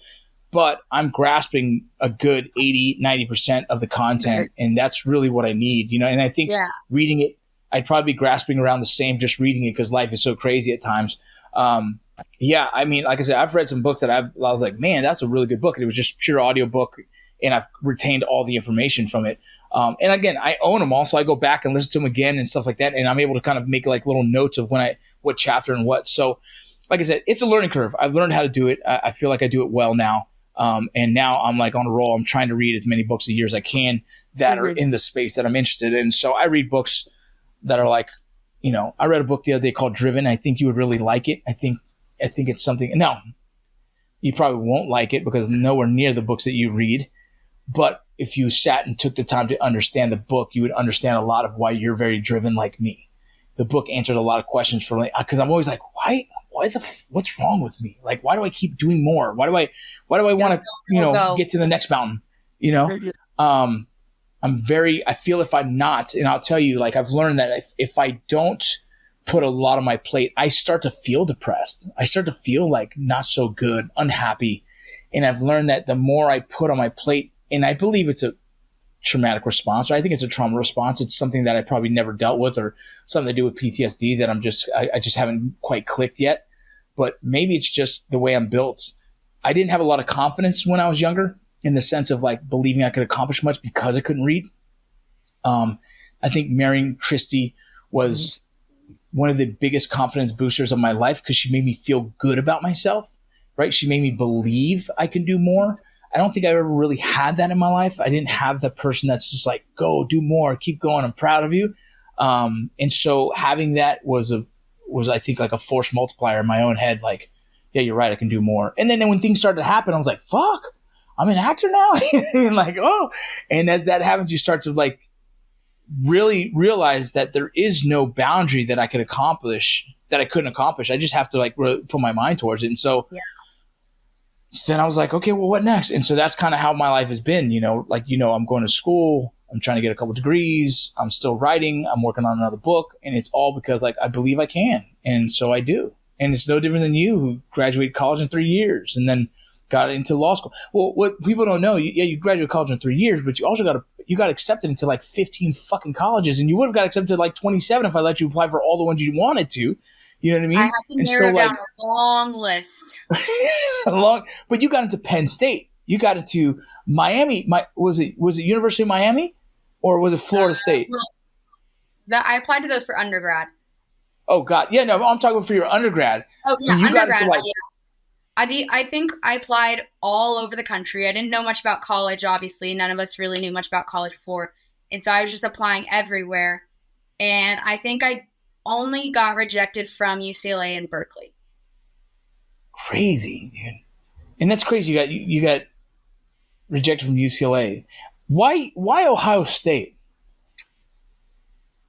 But I'm grasping a good 80, 90% of the content. And that's really what I need, and I think reading it, I'd probably be grasping around the same, just reading it because life is so crazy at times. Yeah, I mean, like I said, I've read some books that I was like, man, that's a really good book. And it was just pure audiobook, and I've retained all the information from it. And again, I own them all, so I go back and listen to them again and stuff like that, and I'm able to kind of make like little notes of what chapter and what. So, like I said, it's a learning curve. I've learned how to do it. I feel like I do it well now. And now I'm like on a roll. I'm trying to read as many books a year as I can that are in the space that I'm interested in. So I read books that are like, I read a book the other day called Driven. I think you would really like it. I think it's something. No, you probably won't like it because nowhere near the books that you read. But if you sat and took the time to understand the book, you would understand a lot of why you're very driven like me. The book answered a lot of questions for me because I'm always like, what's wrong with me? Like, why do I keep doing more? Why do I want to, get to the next mountain? I feel if I'm not, and I'll tell you, like, I've learned that if I don't put a lot on my plate, I start to feel depressed. I start to feel like not so good, unhappy. And I've learned that the more I put on my plate, and I believe it's a traumatic response, or I think it's a trauma response. It's something that I probably never dealt with, or something to do with PTSD that I just haven't quite clicked yet. But maybe it's just the way I'm built. I didn't have a lot of confidence when I was younger in the sense of like believing I could accomplish much because I couldn't read. I think marrying Christy was one of the biggest confidence boosters of my life because she made me feel good about myself, right? She made me believe I can do more. I don't think I ever really had that in my life. I didn't have the person that's just like, go do more, keep going, I'm proud of you. And so having that was I think like a force multiplier in my own head. Like, yeah, you're right, I can do more. And then when things started to happen, I was like, fuck, I'm an actor now. And like, oh, and as that happens, you start to like really realize that there is no boundary that I could accomplish that I couldn't accomplish. I just have to like really put my mind towards it. And so then I was like, okay, well, what next? And so that's kind of how my life has been, I'm going to school, I'm trying to get a couple degrees, I'm still writing, I'm working on another book, and it's all because like I believe I can. And so I do. And it's no different than you who graduated college in 3 years and then got into law school. Well, what people don't know, you graduated college in 3 years, but you also got accepted into like 15 fucking colleges, and you would have got accepted to like 27 if I let you apply for all the ones you wanted to. You know what I mean? I have to narrow down a long list. But you got into Penn State. You got into Miami. Was it University of Miami or was it Florida State? I applied to those for undergrad. Oh God, yeah, no, I'm talking for your undergrad. Oh yeah, you undergrad. Got into, like, I think I applied all over the country. I didn't know much about college. Obviously, none of us really knew much about college before, and so I was just applying everywhere. And I think I only got rejected from UCLA and Berkeley. Crazy, dude. And that's crazy. You got rejected from UCLA. Why Ohio State?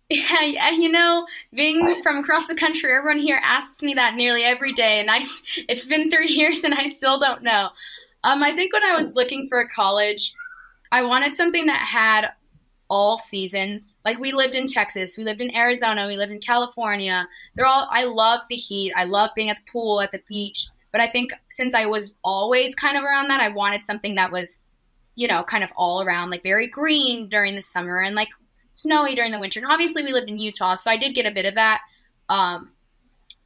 Yeah, being from across the country, everyone here asks me that nearly every day, and it's been 3 years and I still don't know. I think when I was looking for a college, I wanted something that had all seasons. Like, we lived in Texas, we lived in Arizona, we lived in California. I love the heat. I love being at the pool, at the beach. But I think since I was always kind of around that, I wanted something that was, kind of all around, like very green during the summer and like snowy during the winter. And obviously we lived in Utah, so I did get a bit of that.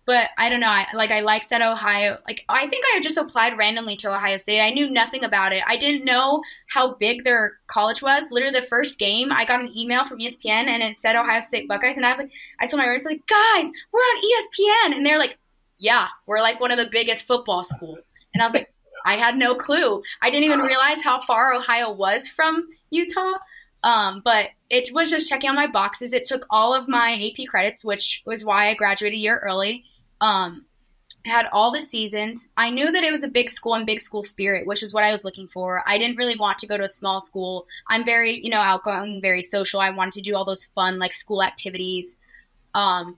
But I don't know. I liked that Ohio. Like, I think I just applied randomly to Ohio State. I knew nothing about it. I didn't know how big their college was. Literally, the first game, I got an email from ESPN, and it said Ohio State Buckeyes. And I told my parents, like, guys, we're on ESPN. And they're like, yeah, we're like one of the biggest football schools. And I was like, I had no clue. I didn't even realize how far Ohio was from Utah. But it was just checking on my boxes. It took all of my AP credits, which was why I graduated a year early. Had all the seasons. I knew that it was a big school and big school spirit, which is what I was looking for. I didn't really want to go to a small school. I'm very, outgoing, very social. I wanted to do all those fun, like, school activities. And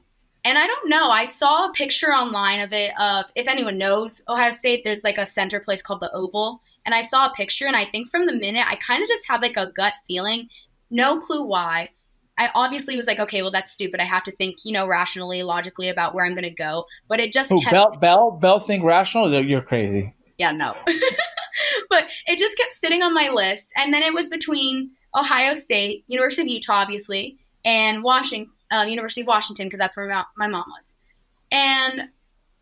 I don't know. I saw a picture online of it, if anyone knows Ohio State, there's like a center place called the Oval. And I saw a picture, and I think from the minute, I kind of just had like a gut feeling, no clue why. I obviously was like, okay, well, that's stupid. I have to think, rationally, logically about where I'm going to go. But it just kept... Bell think rational? You're crazy. Yeah, no. But it just kept sitting on my list. And then it was between Ohio State, University of Utah, obviously, and University of Washington, because that's where my mom was. And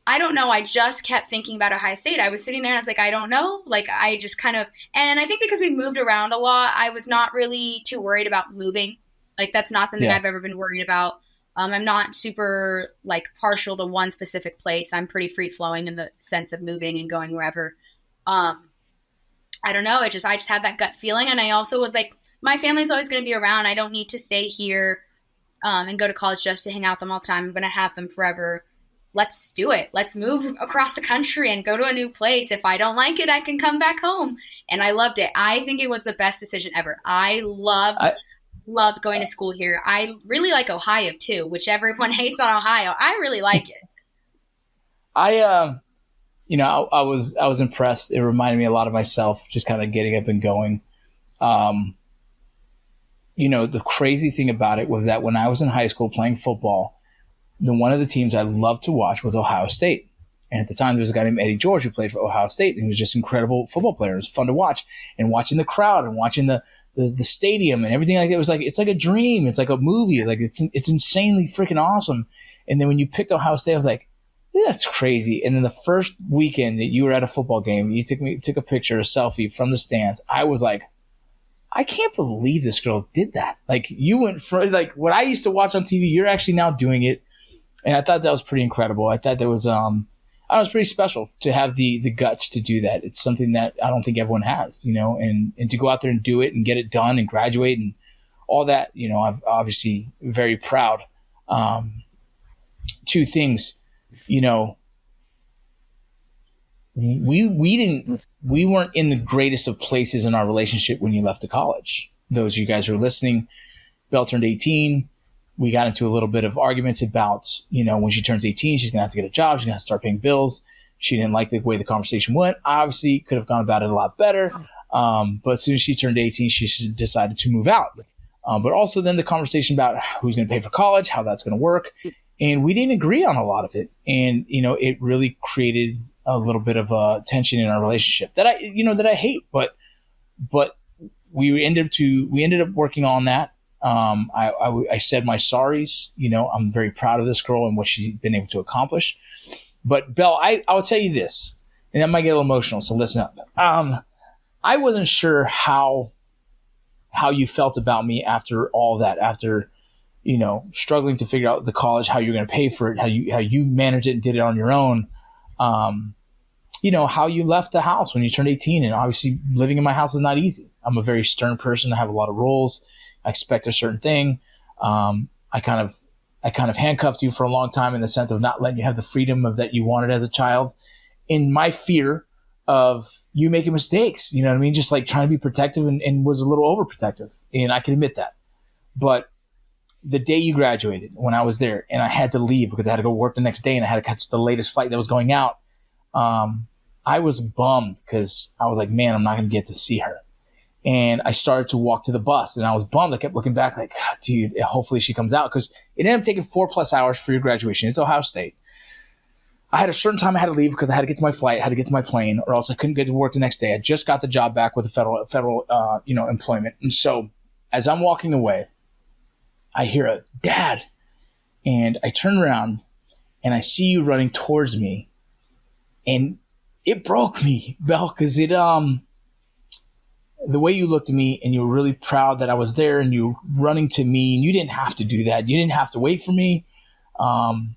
I don't know. I just kept thinking about Ohio State. I was sitting there and I was like, I don't know. Like, I just kind of, and I think because we moved around a lot, I was not really too worried about moving. Like, that's not something I've ever been worried about. I'm not super, like, partial to one specific place. I'm pretty free-flowing in the sense of moving and going wherever. I don't know. I just had that gut feeling. And I also was like, my family's always going to be around. I don't need to stay here and go to college just to hang out with them all the time. I'm going to have them forever. Let's do it. Let's move across the country and go to a new place. If I don't like it, I can come back home. And I loved it. I think it was the best decision ever. I loved going to school here. I really like Ohio too, which everyone hates on Ohio. I really like it. I was impressed. It reminded me a lot of myself, just kind of getting up and going. The crazy thing about it was that when I was in high school playing football, one of the teams I loved to watch was Ohio State. And at the time, there was a guy named Eddie George who played for Ohio State, and he was just an incredible football player. It was fun to watch, and watching the crowd and watching the stadium and everything like that. It was like, it's like a dream. It's like a movie. Like it's insanely freaking awesome. And then when you picked Ohio State, I was like, yeah, that's crazy. And then the first weekend that you were at a football game, you took a picture, a selfie from the stands. I was like, I can't believe this girl did that. Like, you went from like what I used to watch on TV, you're actually now doing it. And I thought that was pretty incredible. I thought that was was pretty special to have the guts to do that. It's something that I don't think everyone has, and to go out there and do it and get it done and graduate and all that, I'm obviously very proud. Two things, we weren't in the greatest of places in our relationship when you left the college. Those of you guys who are listening, Belle turned 18. We got into a little bit of arguments about, when she turns 18, she's going to have to get a job. She's going to have to start paying bills. She didn't like the way the conversation went. Obviously, could have gone about it a lot better. But as soon as she turned 18, she decided to move out. But also then the conversation about who's going to pay for college, how that's going to work. And we didn't agree on a lot of it. And, it really created a little bit of tension in our relationship that I hate. But we ended up working on that. I said my sorries. I'm very proud of this girl and what she's been able to accomplish. But Belle, I will tell you this, and that might get a little emotional, so listen up. I wasn't sure how you felt about me after all that, after struggling to figure out the college, how you're going to pay for it, how you managed it and did it on your own. How you left the house when you turned 18, and obviously living in my house is not easy. I'm a very stern person. I have a lot of rules. I expect a certain thing. I kind of handcuffed you for a long time in the sense of not letting you have the freedom that you wanted as a child, in my fear of you making mistakes. You know what I mean? Just like trying to be protective and was a little overprotective. And I can admit that. But the day you graduated, when I was there and I had to leave because I had to go work the next day and I had to catch the latest flight that was going out, I was bummed because I was like, man, I'm not going to get to see her. And I started to walk to the bus, and I was bummed. I kept looking back like, God, dude, hopefully she comes out, because it ended up taking 4+ hours for your graduation. It's Ohio State. I had a certain time I had to leave because I had to get to my flight, I had to get to my plane, or else I couldn't get to work the next day. I just got the job back with the federal employment. And so as I'm walking away, I hear a dad, and I turn around and I see you running towards me, and it broke me, Belle, because the way you looked at me and you were really proud that I was there and you were running to me, and you didn't have to do that. You didn't have to wait for me. And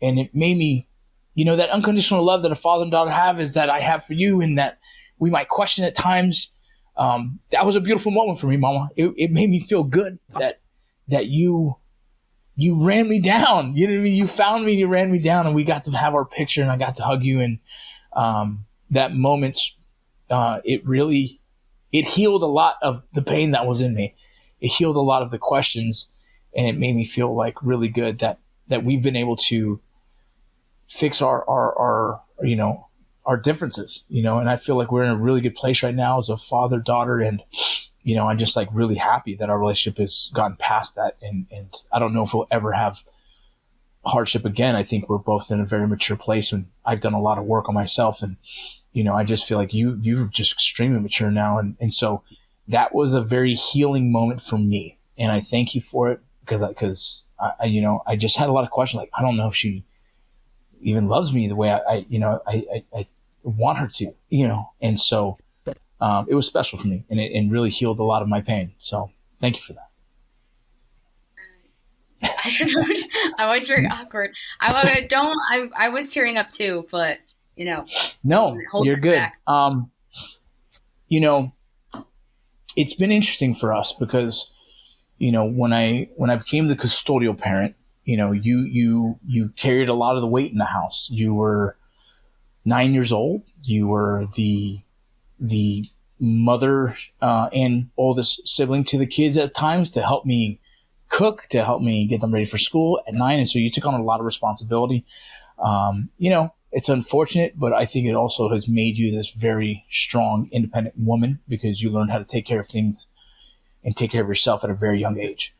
it made me, that unconditional love that a father and daughter have is that I have for you, and that we might question at times. That was a beautiful moment for me, Mama. It made me feel good that you ran me down. You know what I mean? You found me, you ran me down, and we got to have our picture, and I got to hug you. And that moment, it healed a lot of the pain that was in me. It healed a lot of the questions, and it made me feel like really good that we've been able to fix our differences, and I feel like we're in a really good place right now as a father, daughter. And, I'm just like really happy that our relationship has gotten past that. And I don't know if we'll ever have hardship again. I think we're both in a very mature place, and I've done a lot of work on myself, and, I just feel like you're just extremely mature now. And so that was a very healing moment for me. And I thank you for it, because I just had a lot of questions. Like, I don't know if she even loves me the way I want her to, and so it was special for me, and it really healed a lot of my pain. So thank you for that. I don't know. I was very awkward. I was tearing up too, but No, you're good. Back. It's been interesting for us because, when I became the custodial parent, you carried a lot of the weight in the house. You were 9 years old. You were the mother and oldest sibling to the kids at times to help me cook, to help me get them ready for school at 9. And so you took on a lot of responsibility. It's unfortunate, but I think it also has made you this very strong, independent woman because you learned how to take care of things and take care of yourself at a very young age.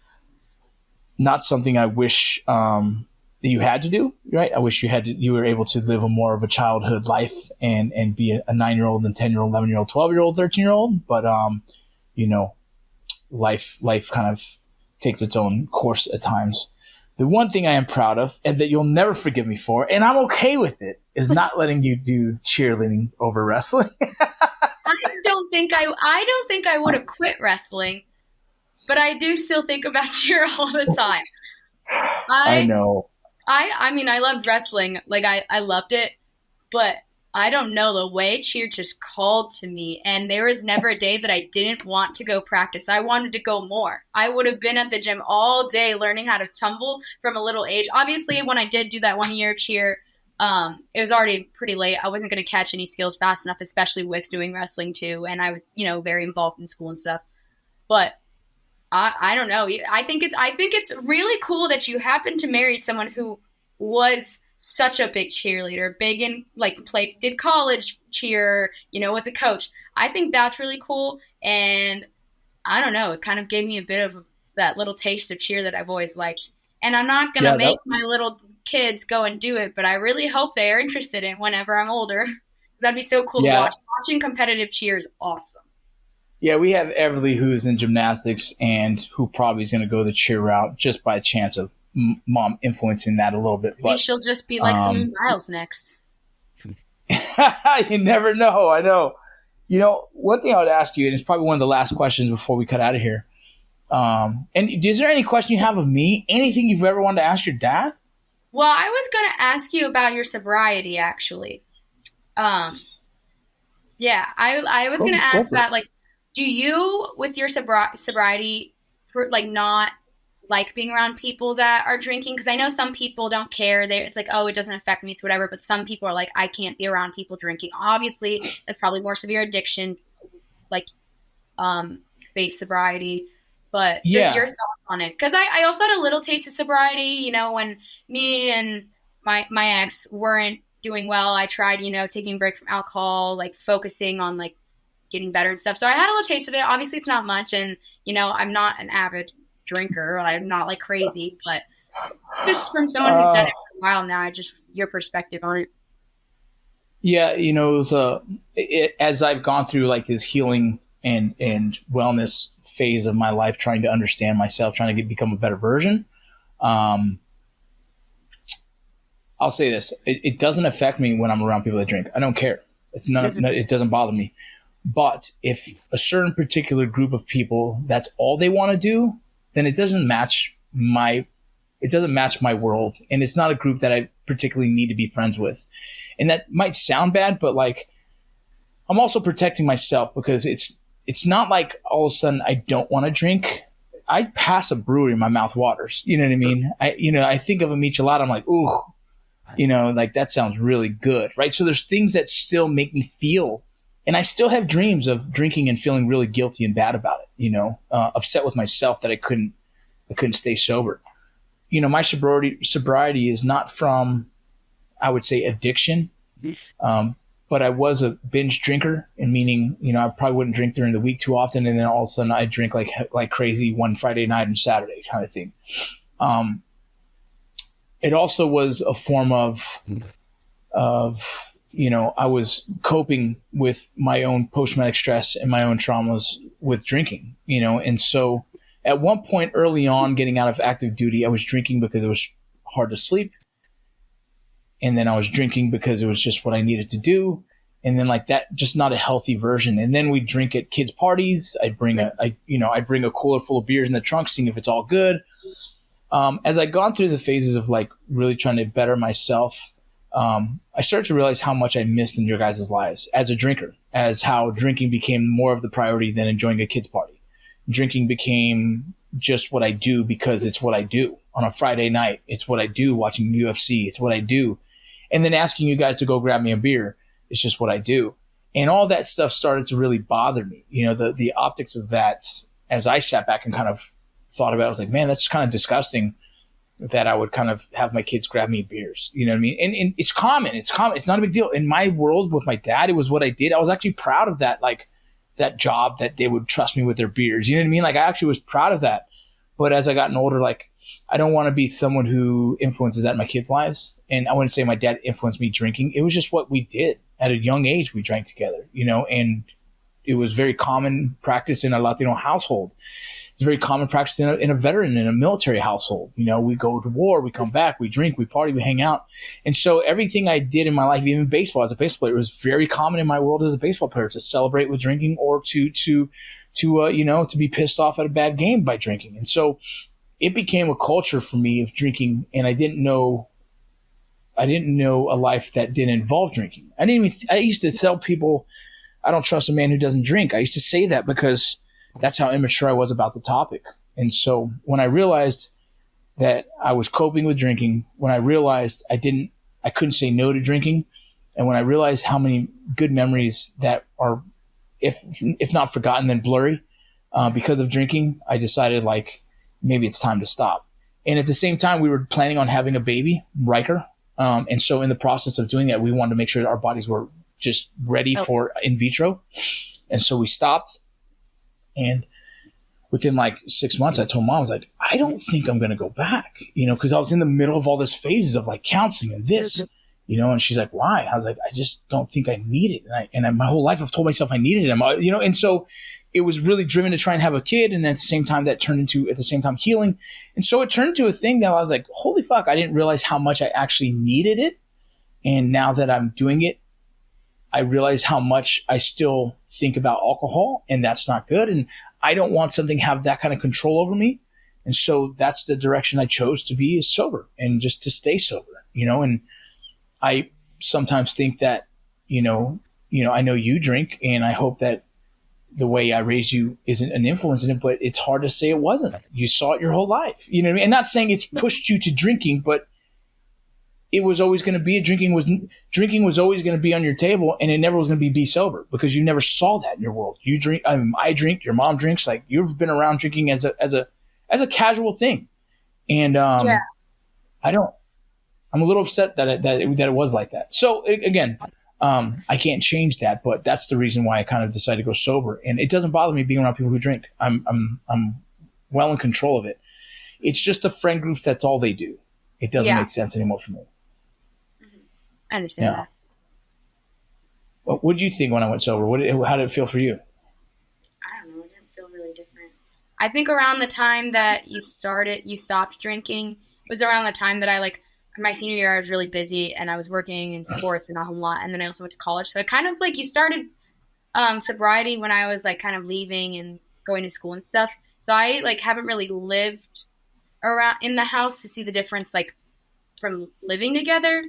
Not something I wish that you had to do, right? I wish you were able to live a more of a childhood life and be a 9-year-old and 10-year-old, 11-year-old, 12-year-old, 13-year-old. But, life kind of takes its own course at times. The one thing I am proud of, and that you'll never forgive me for, and I'm okay with it, is not letting you do cheerleading over wrestling. I don't think I would have quit wrestling, but I do still think about cheer all the time. I know. I mean, I loved wrestling. Like, I loved it, but I don't know, the way cheer just called to me, and there was never a day that I didn't want to go practice. I wanted to go more. I would have been at the gym all day learning how to tumble from a little age. Obviously, when I did do that 1 year cheer, it was already pretty late. I wasn't going to catch any skills fast enough, especially with doing wrestling too, and I was, very involved in school and stuff. But I don't know. I think it's really cool that you happen to marry someone who was such a big cheerleader, big in did college cheer, was a coach. I think that's really cool. And I don't know, it kind of gave me a bit of that little taste of cheer that I've always liked. And I'm not going to make my little kids go and do it, but I really hope they are interested in it whenever I'm older. That'd be so cool to watch. Watching competitive cheer is awesome. Yeah, we have Everly who's in gymnastics and who probably is going to go the cheer route just by chance of mom influencing that a little bit. Maybe she'll just be like some Miles next. You never know. I know. One thing I would ask you, and it's probably one of the last questions before we cut out of here. And is there any question you have of me? Anything you've ever wanted to ask your dad? Well, I was going to ask you about your sobriety, actually. I was going to ask that, do you, with your sobriety, not like being around people that are drinking? Because I know some people don't care. It's like, oh, it doesn't affect me, it's whatever. But some people are like, I can't be around people drinking. Obviously, that's probably more severe addiction, based sobriety. But just your thoughts on it. Because I also had a little taste of sobriety, when me and my ex weren't doing well. I tried, taking a break from alcohol, focusing on, getting better and stuff. So I had a little taste of it. Obviously, it's not much. And, I'm not an avid drinker. I'm not crazy. But just from someone who's done it for a while now, your perspective on it. Yeah, it was as I've gone through this healing and wellness phase of my life, trying to understand myself, trying to become a better version. I'll say this: it doesn't affect me when I'm around people that drink. I don't care. It doesn't bother me. But if a certain particular group of people, that's all they want to do, then it doesn't match my world, and it's not a group that I particularly need to be friends with. And that might sound bad, but I'm also protecting myself because it's not like all of a sudden I don't want to drink. I pass a brewery and my mouth waters. You know what I mean? I think of a michelada. I'm like, ooh, that sounds really good, right? So there's things that still make me feel, and I still have dreams of drinking and feeling really guilty and bad about it. Upset with myself that I couldn't stay sober. My sobriety is not from, I would say, addiction. But I was a binge drinker, and meaning, I probably wouldn't drink during the week too often, and then all of a sudden I drink like crazy one Friday night and Saturday kind of thing. It also was a form of I was coping with my own post-traumatic stress and my own traumas with drinking, and so at one point early on, getting out of active duty, I was drinking because it was hard to sleep. And then I was drinking because it was just what I needed to do. And then like that, just not a healthy version. And then we drink at kids' parties. I'd bring a cooler full of beers in the trunk, seeing if it's all good. As I gone through the phases of like really trying to better myself, I started to realize how much I missed in your guys' lives as a drinker, as how drinking became more of the priority than enjoying a kid's party. Drinking became just what I do because it's what I do on a Friday night. It's what I do watching UFC. It's what I do. And then asking you guys to go grab me a beer. It's just what I do. And all that stuff started to really bother me. You know, the optics of that, as I sat back and kind of thought about it, I was like, man, that's kind of disgusting that I would kind of have my kids grab me beers. You know what I mean? And it's common. It's common. It's not a big deal. In my world with my dad, it was what I did. I was actually proud of that, like that job that they would trust me with their beers. You know what I mean? Like I actually was proud of that. But as I gotten older, like I don't want to be someone who influences that in my kids' lives. And I wouldn't say my dad influenced me drinking. It was just what we did. At a young age, we drank together, you know, and it was very common practice in a Latino household. It's very common practice in a veteran, in a military household. You know, we go to war, we come back, we drink, we party, we hang out. And so everything I did in my life, even baseball as a baseball player, it was very common in my world as a baseball player to celebrate with drinking or to be pissed off at a bad game by drinking. And so it became a culture for me of drinking, and I didn't know a life that didn't involve drinking. I used to tell people, I don't trust a man who doesn't drink. I used to say that because that's how immature I was about the topic. And so when I realized that I was coping with drinking, when I realized I couldn't say no to drinking, and when I realized how many good memories that are, if not forgotten, then blurry because of drinking, I decided like maybe it's time to stop. And at the same time, we were planning on having a baby, Riker. And so in the process of doing that, we wanted to make sure that our bodies were just ready for in vitro. And so we stopped. And within like 6 months, I told Mom, I was like, I don't think I'm going to go back, you know, because I was in the middle of all this phases of like counseling and this, you know, and she's like, why? I was like, I just don't think I need it. And my whole life I've told myself I needed it, you know, and so it was really driven to try and have a kid. And at the same time, that turned into, at the same time, healing. And so it turned into a thing that I was like, holy fuck, I didn't realize how much I actually needed it. And now that I'm doing it, I realize how much I still think about alcohol, and that's not good. And I don't want something to have that kind of control over me. And so that's the direction I chose to be, is sober and just to stay sober, you know. And I sometimes think that, you know, I know you drink, and I hope that the way I raised you isn't an influence in it, but it's hard to say it wasn't. You saw it your whole life, you know what I mean? And not saying it's pushed you to drinking, but it was always going to be drinking was always going to be on your table, and it never was going to be sober, because you never saw that in your world. You drink, I drink, your mom drinks, like you've been around drinking as a casual thing. And I'm a little upset that it was like that. So again, I can't change that, but that's the reason why I kind of decided to go sober. And it doesn't bother me being around people who drink. I'm well in control of it. It's just the friend groups, that's all they do. It doesn't make sense anymore for me. I understand that. What did you think when I went sober? How did it feel for you? I don't know. It didn't feel really different. I think around the time that you stopped drinking, it was around the time that my senior year, I was really busy and I was working in sports and a whole lot. And then I also went to college. So it kind of like you started sobriety when I was like kind of leaving and going to school and stuff. So I like haven't really lived around in the house to see the difference like from living together.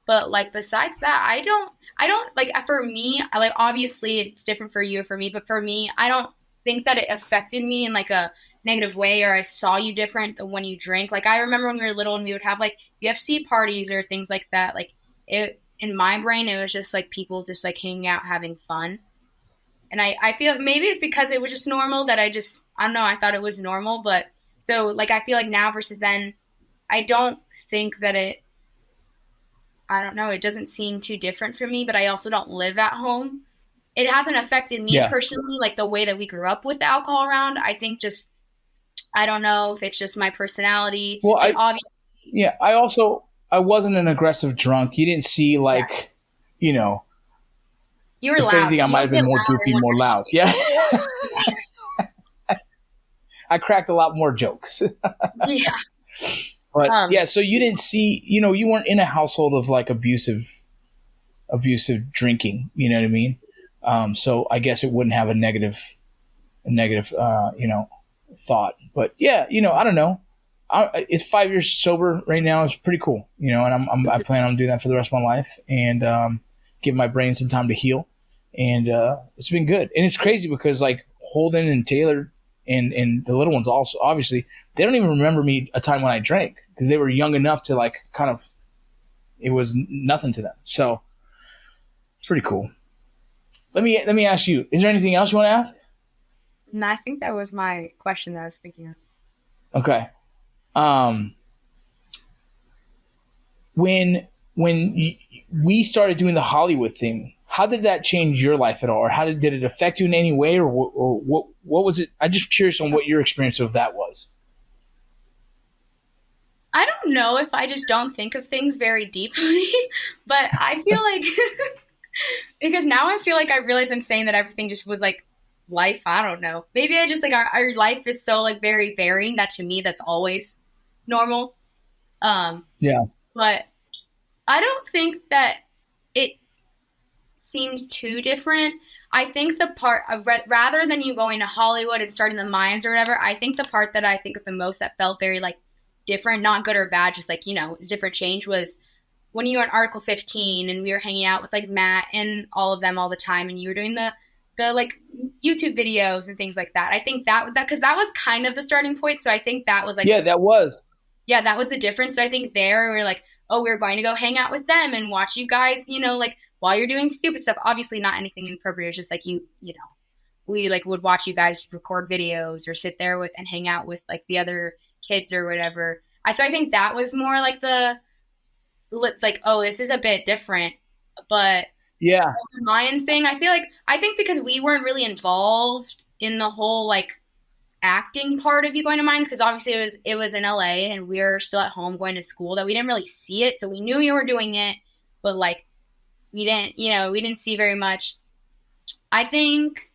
But like besides that, I don't like, for me, like obviously it's different for you or for me, but for me, I don't think that it affected me in like a negative way, or I saw you different than when you drink. Like I remember when we were little and we would have like UFC parties or things like that. Like it, in my brain, it was just like people just like hanging out, having fun. And I feel maybe it's because it was just normal that I don't know, I thought it was normal. But so like, I feel like now versus then, I don't think that I don't know, it doesn't seem too different for me, but I also don't live at home. It hasn't affected me personally, like the way that we grew up with the alcohol around. I think just, I don't know if it's just my personality. Well, obviously. I wasn't an aggressive drunk. You didn't see like, you know, you were if loud. anything, I might have been more goofy, more loud. Yeah. I cracked a lot more jokes. Yeah. But yeah, so you didn't see, you weren't in a household of like abusive drinking. You know what I mean? So I guess it wouldn't have a negative, thought. But yeah, I don't know. It's 5 years sober right now. It's pretty cool, and I plan on doing that for the rest of my life and give my brain some time to heal. And it's been good. And it's crazy because like Holden and Taylor and the little ones also, obviously, they don't even remember a time when I drank because they were young enough to like kind of, it was nothing to them. So it's pretty cool. Let me ask you, is there anything else you want to ask? No, I think that was my question that I was thinking of. Okay. When we started doing the Hollywood thing, how did that change your life at all? Or how did it affect you in any way? Or what was it? I'm just curious on what your experience of that was. I don't know if I just don't think of things very deeply, but I feel like, because now I feel like I realize I'm saying that everything just was like life. I don't know. Maybe I just like our life is so like very varying that to me that's always normal. Yeah. But I don't think that it seems too different. I think the part of rather than you going to Hollywood and starting the mines or whatever, I think the part that I think of the most that felt very like different, not good or bad, just like, different change was when you were in Article 15 and we were hanging out with like Matt and all of them all the time and you were doing the like YouTube videos and things like that. I think that because that was kind of the starting point. So I think that was like, that was the difference. So I think there we were like, oh, we're going to go hang out with them and watch you guys, like while you're doing stupid stuff, obviously not anything inappropriate. It's just like, we like would watch you guys record videos or sit there with and hang out with like the other kids or whatever. So I think that was more like oh, this is a bit different, but yeah, the Mayan thing, I think because we weren't really involved in the whole like acting part of you going to mines, because obviously it was in LA and we were still at home going to school, that we didn't really see it. So we knew you were doing it, but like we didn't see very much. I think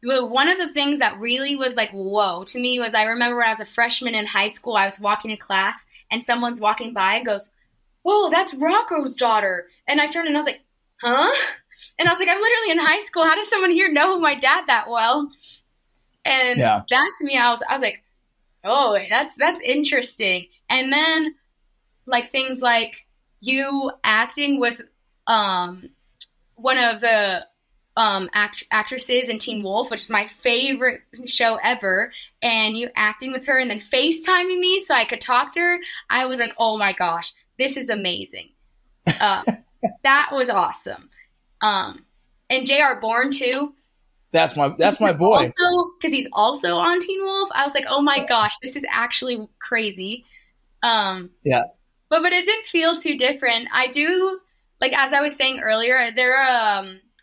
one of the things that really was like, whoa, to me was I remember when I was a freshman in high school, I was walking to class and someone's walking by and goes, whoa, that's Rocco's daughter. And I turned and I was like, huh? And I was like, I'm literally in high school. How does someone here know my dad that well? And that to me, I was like, oh, that's interesting. And then like things like you acting with one of the actresses in Teen Wolf, which is my favorite show ever, and you acting with her and then FaceTiming me so I could talk to her. I was like, oh my gosh, this is amazing. That was awesome. And J.R. Bourne too. That's my boy. Also, because he's also on Teen Wolf. I was like, oh my gosh, this is actually crazy. Yeah. But it didn't feel too different. I do, like, as I was saying earlier,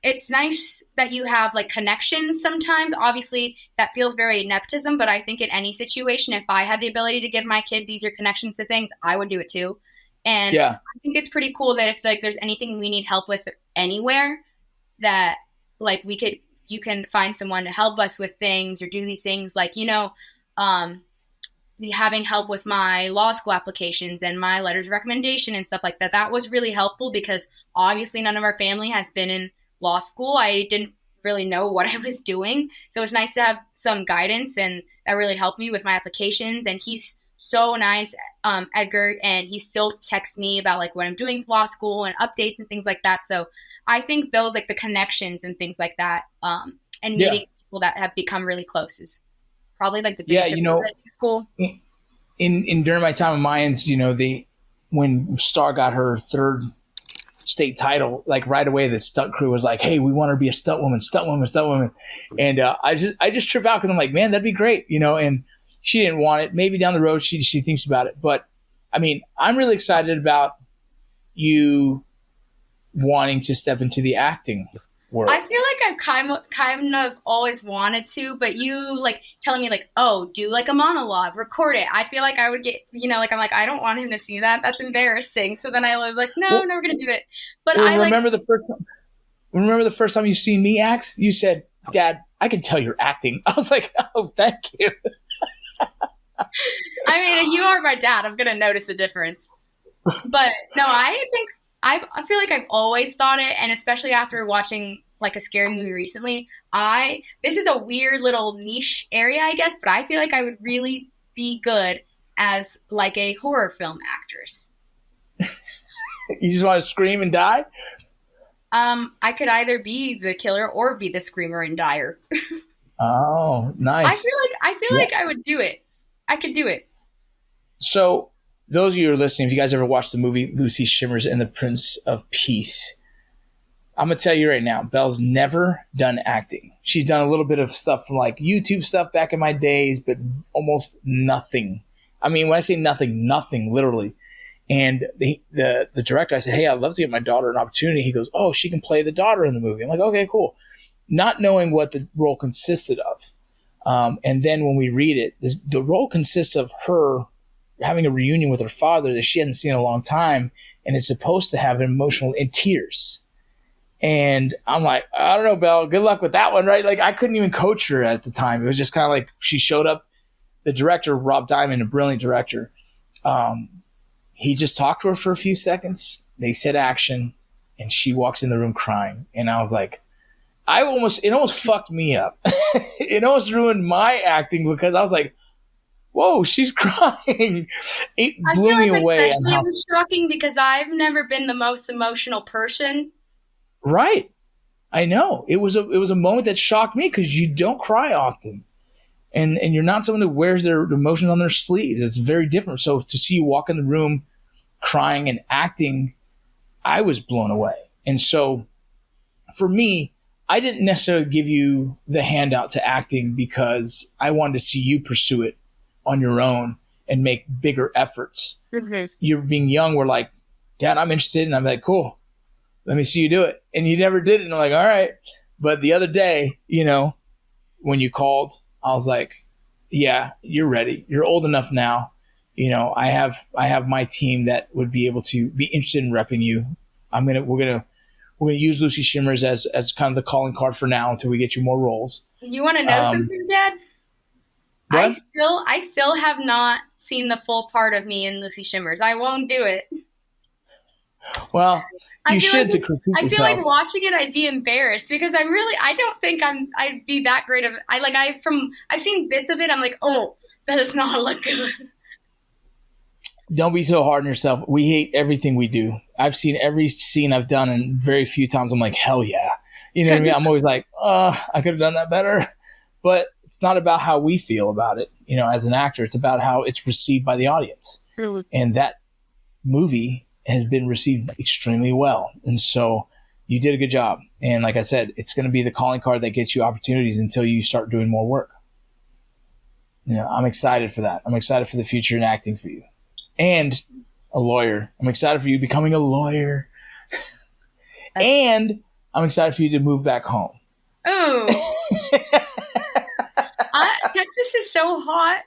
it's nice that you have like connections sometimes. Obviously that feels very nepotism, but I think in any situation, if I had the ability to give my kids easier connections to things, I would do it too. And I think it's pretty cool that if like there's anything we need help with anywhere, that like you can find someone to help us with things or do these things, like, having help with my law school applications and my letters of recommendation and stuff like that. That was really helpful because obviously none of our family has been in law school. I didn't really know what I was doing. So it's nice to have some guidance, and that really helped me with my applications. And he's so nice, Edgar, and he still texts me about like what I'm doing for law school and updates and things like that. So I think those, like the connections and things like that, and meeting people that have become really close is probably like the biggest it's cool. In during my time in Mayans, when Star got her third state title, like right away the stunt crew was like, hey, we want her to be a stunt woman. And I just trip out because I'm like, man, that'd be great, and she didn't want it. Maybe down the road she thinks about it. But I mean, I'm really excited about you wanting to step into the acting world. I feel like I've kind of always wanted to, but you like telling me like, oh, do like a monologue, record it. I feel like I would get, like, I'm like, I don't want him to see that. That's embarrassing. So then I was like, no, I'm never going to do it. But remember the first time you seen me act, you said, Dad, I can tell you're acting. I was like, oh, thank you. I mean, you are my dad. I'm gonna notice the difference. But no, I think I feel like I've always thought it, and especially after watching like a scary movie recently, this is a weird little niche area, I guess, but I feel like I would really be good as like a horror film actress. You just want to scream and die? I could either be the killer or be the screamer and dyer. Oh, nice. I feel like I would do it. I could do it. So, those of you who are listening, if you guys ever watched the movie Lucy Shimmers and the Prince of Peace, I'm going to tell you right now, Belle's never done acting. She's done a little bit of stuff from like YouTube stuff back in my days, but almost nothing. I mean, when I say nothing, literally. And the director, I said, hey, I'd love to get my daughter an opportunity. He goes, oh, she can play the daughter in the movie. I'm like, okay, cool. Not knowing what the role consisted of. And then when we read it, the role consists of her having a reunion with her father that she hadn't seen in a long time. And it's supposed to have an emotional in tears. And I'm like, I don't know, Belle, good luck with that one, right? Like, I couldn't even coach her at the time. It was just kind of like she showed up. The director, Rob Diamond, a brilliant director, he just talked to her for a few seconds. They said action, and she walks in the room crying. And I was like, it almost fucked me up. It almost ruined my acting because I was like, whoa, she's crying. It blew me away. Especially it was shocking because I've never been the most emotional person. Right. I know. It was a moment that shocked me because you don't cry often. And you're not someone who wears their emotions on their sleeves. It's very different. So to see you walk in the room crying and acting, I was blown away. And so for me, I didn't necessarily give you the handout to acting because I wanted to see you pursue it on your own and make bigger efforts. Mm-hmm. You're being young. We're like, Dad, I'm interested. And I'm like, cool. Let me see you do it. And you never did it. And I'm like, all right. But the other day, when you called, I was like, yeah, you're ready. You're old enough now. I have my team that would be able to be interested in repping you. We're gonna use Lucy Shimmers as kind of the calling card for now until we get you more roles. You want to know something, Dad? What? I still have not seen the full part of me in Lucy Shimmers. I won't do it. Well, you should to critique yourself. I feel like watching it, I'd be embarrassed because I don't think I'd be that great of. I've seen bits of it. I'm like, oh, that does not look good. Don't be so hard on yourself. We hate everything we do. I've seen every scene I've done, and very few times I'm like, hell yeah. You know what I mean? I'm always like, I could have done that better. But it's not about how we feel about it, as an actor. It's about how it's received by the audience. Really? And that movie has been received extremely well. And so you did a good job. And like I said, it's going to be the calling card that gets you opportunities until you start doing more work. I'm excited for that. I'm excited for the future in acting for you. And a lawyer. I'm excited for you becoming a lawyer. And I'm excited for you to move back home. Oh. Texas is so hot.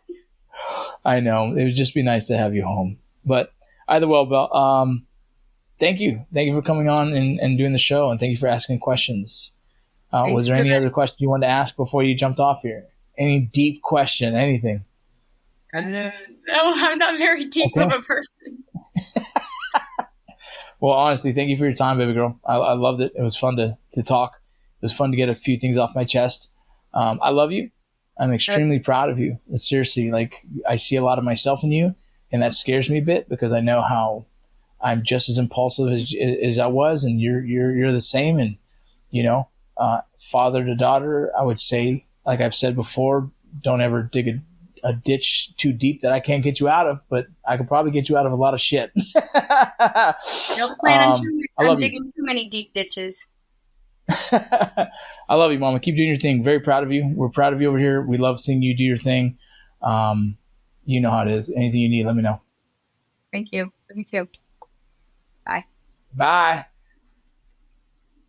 I know. It would just be nice to have you home. But either way, Belle, thank you. Thank you for coming on and doing the show, and thank you for asking questions. Was there any other question you wanted to ask before you jumped off here? Any deep question, anything? No, I'm not very deep of a person. Well, honestly, thank you for your time, baby girl. I loved it. It was fun to talk. It was fun to get a few things off my chest. I love you. I'm extremely proud of you. Seriously, I see a lot of myself in you. And that scares me a bit because I know how I'm just as impulsive as I was, and you're the same. And father to daughter, I would say, like I've said before, don't ever dig a ditch too deep that I can't get you out of. But I could probably get you out of a lot of shit. Don't plan on digging too many deep ditches. I love you, Mama. Keep doing your thing. Very proud of you. We're proud of you over here. We love seeing you do your thing. You know how it is. Anything you need, let me know. Thank you. You too. Bye. Bye.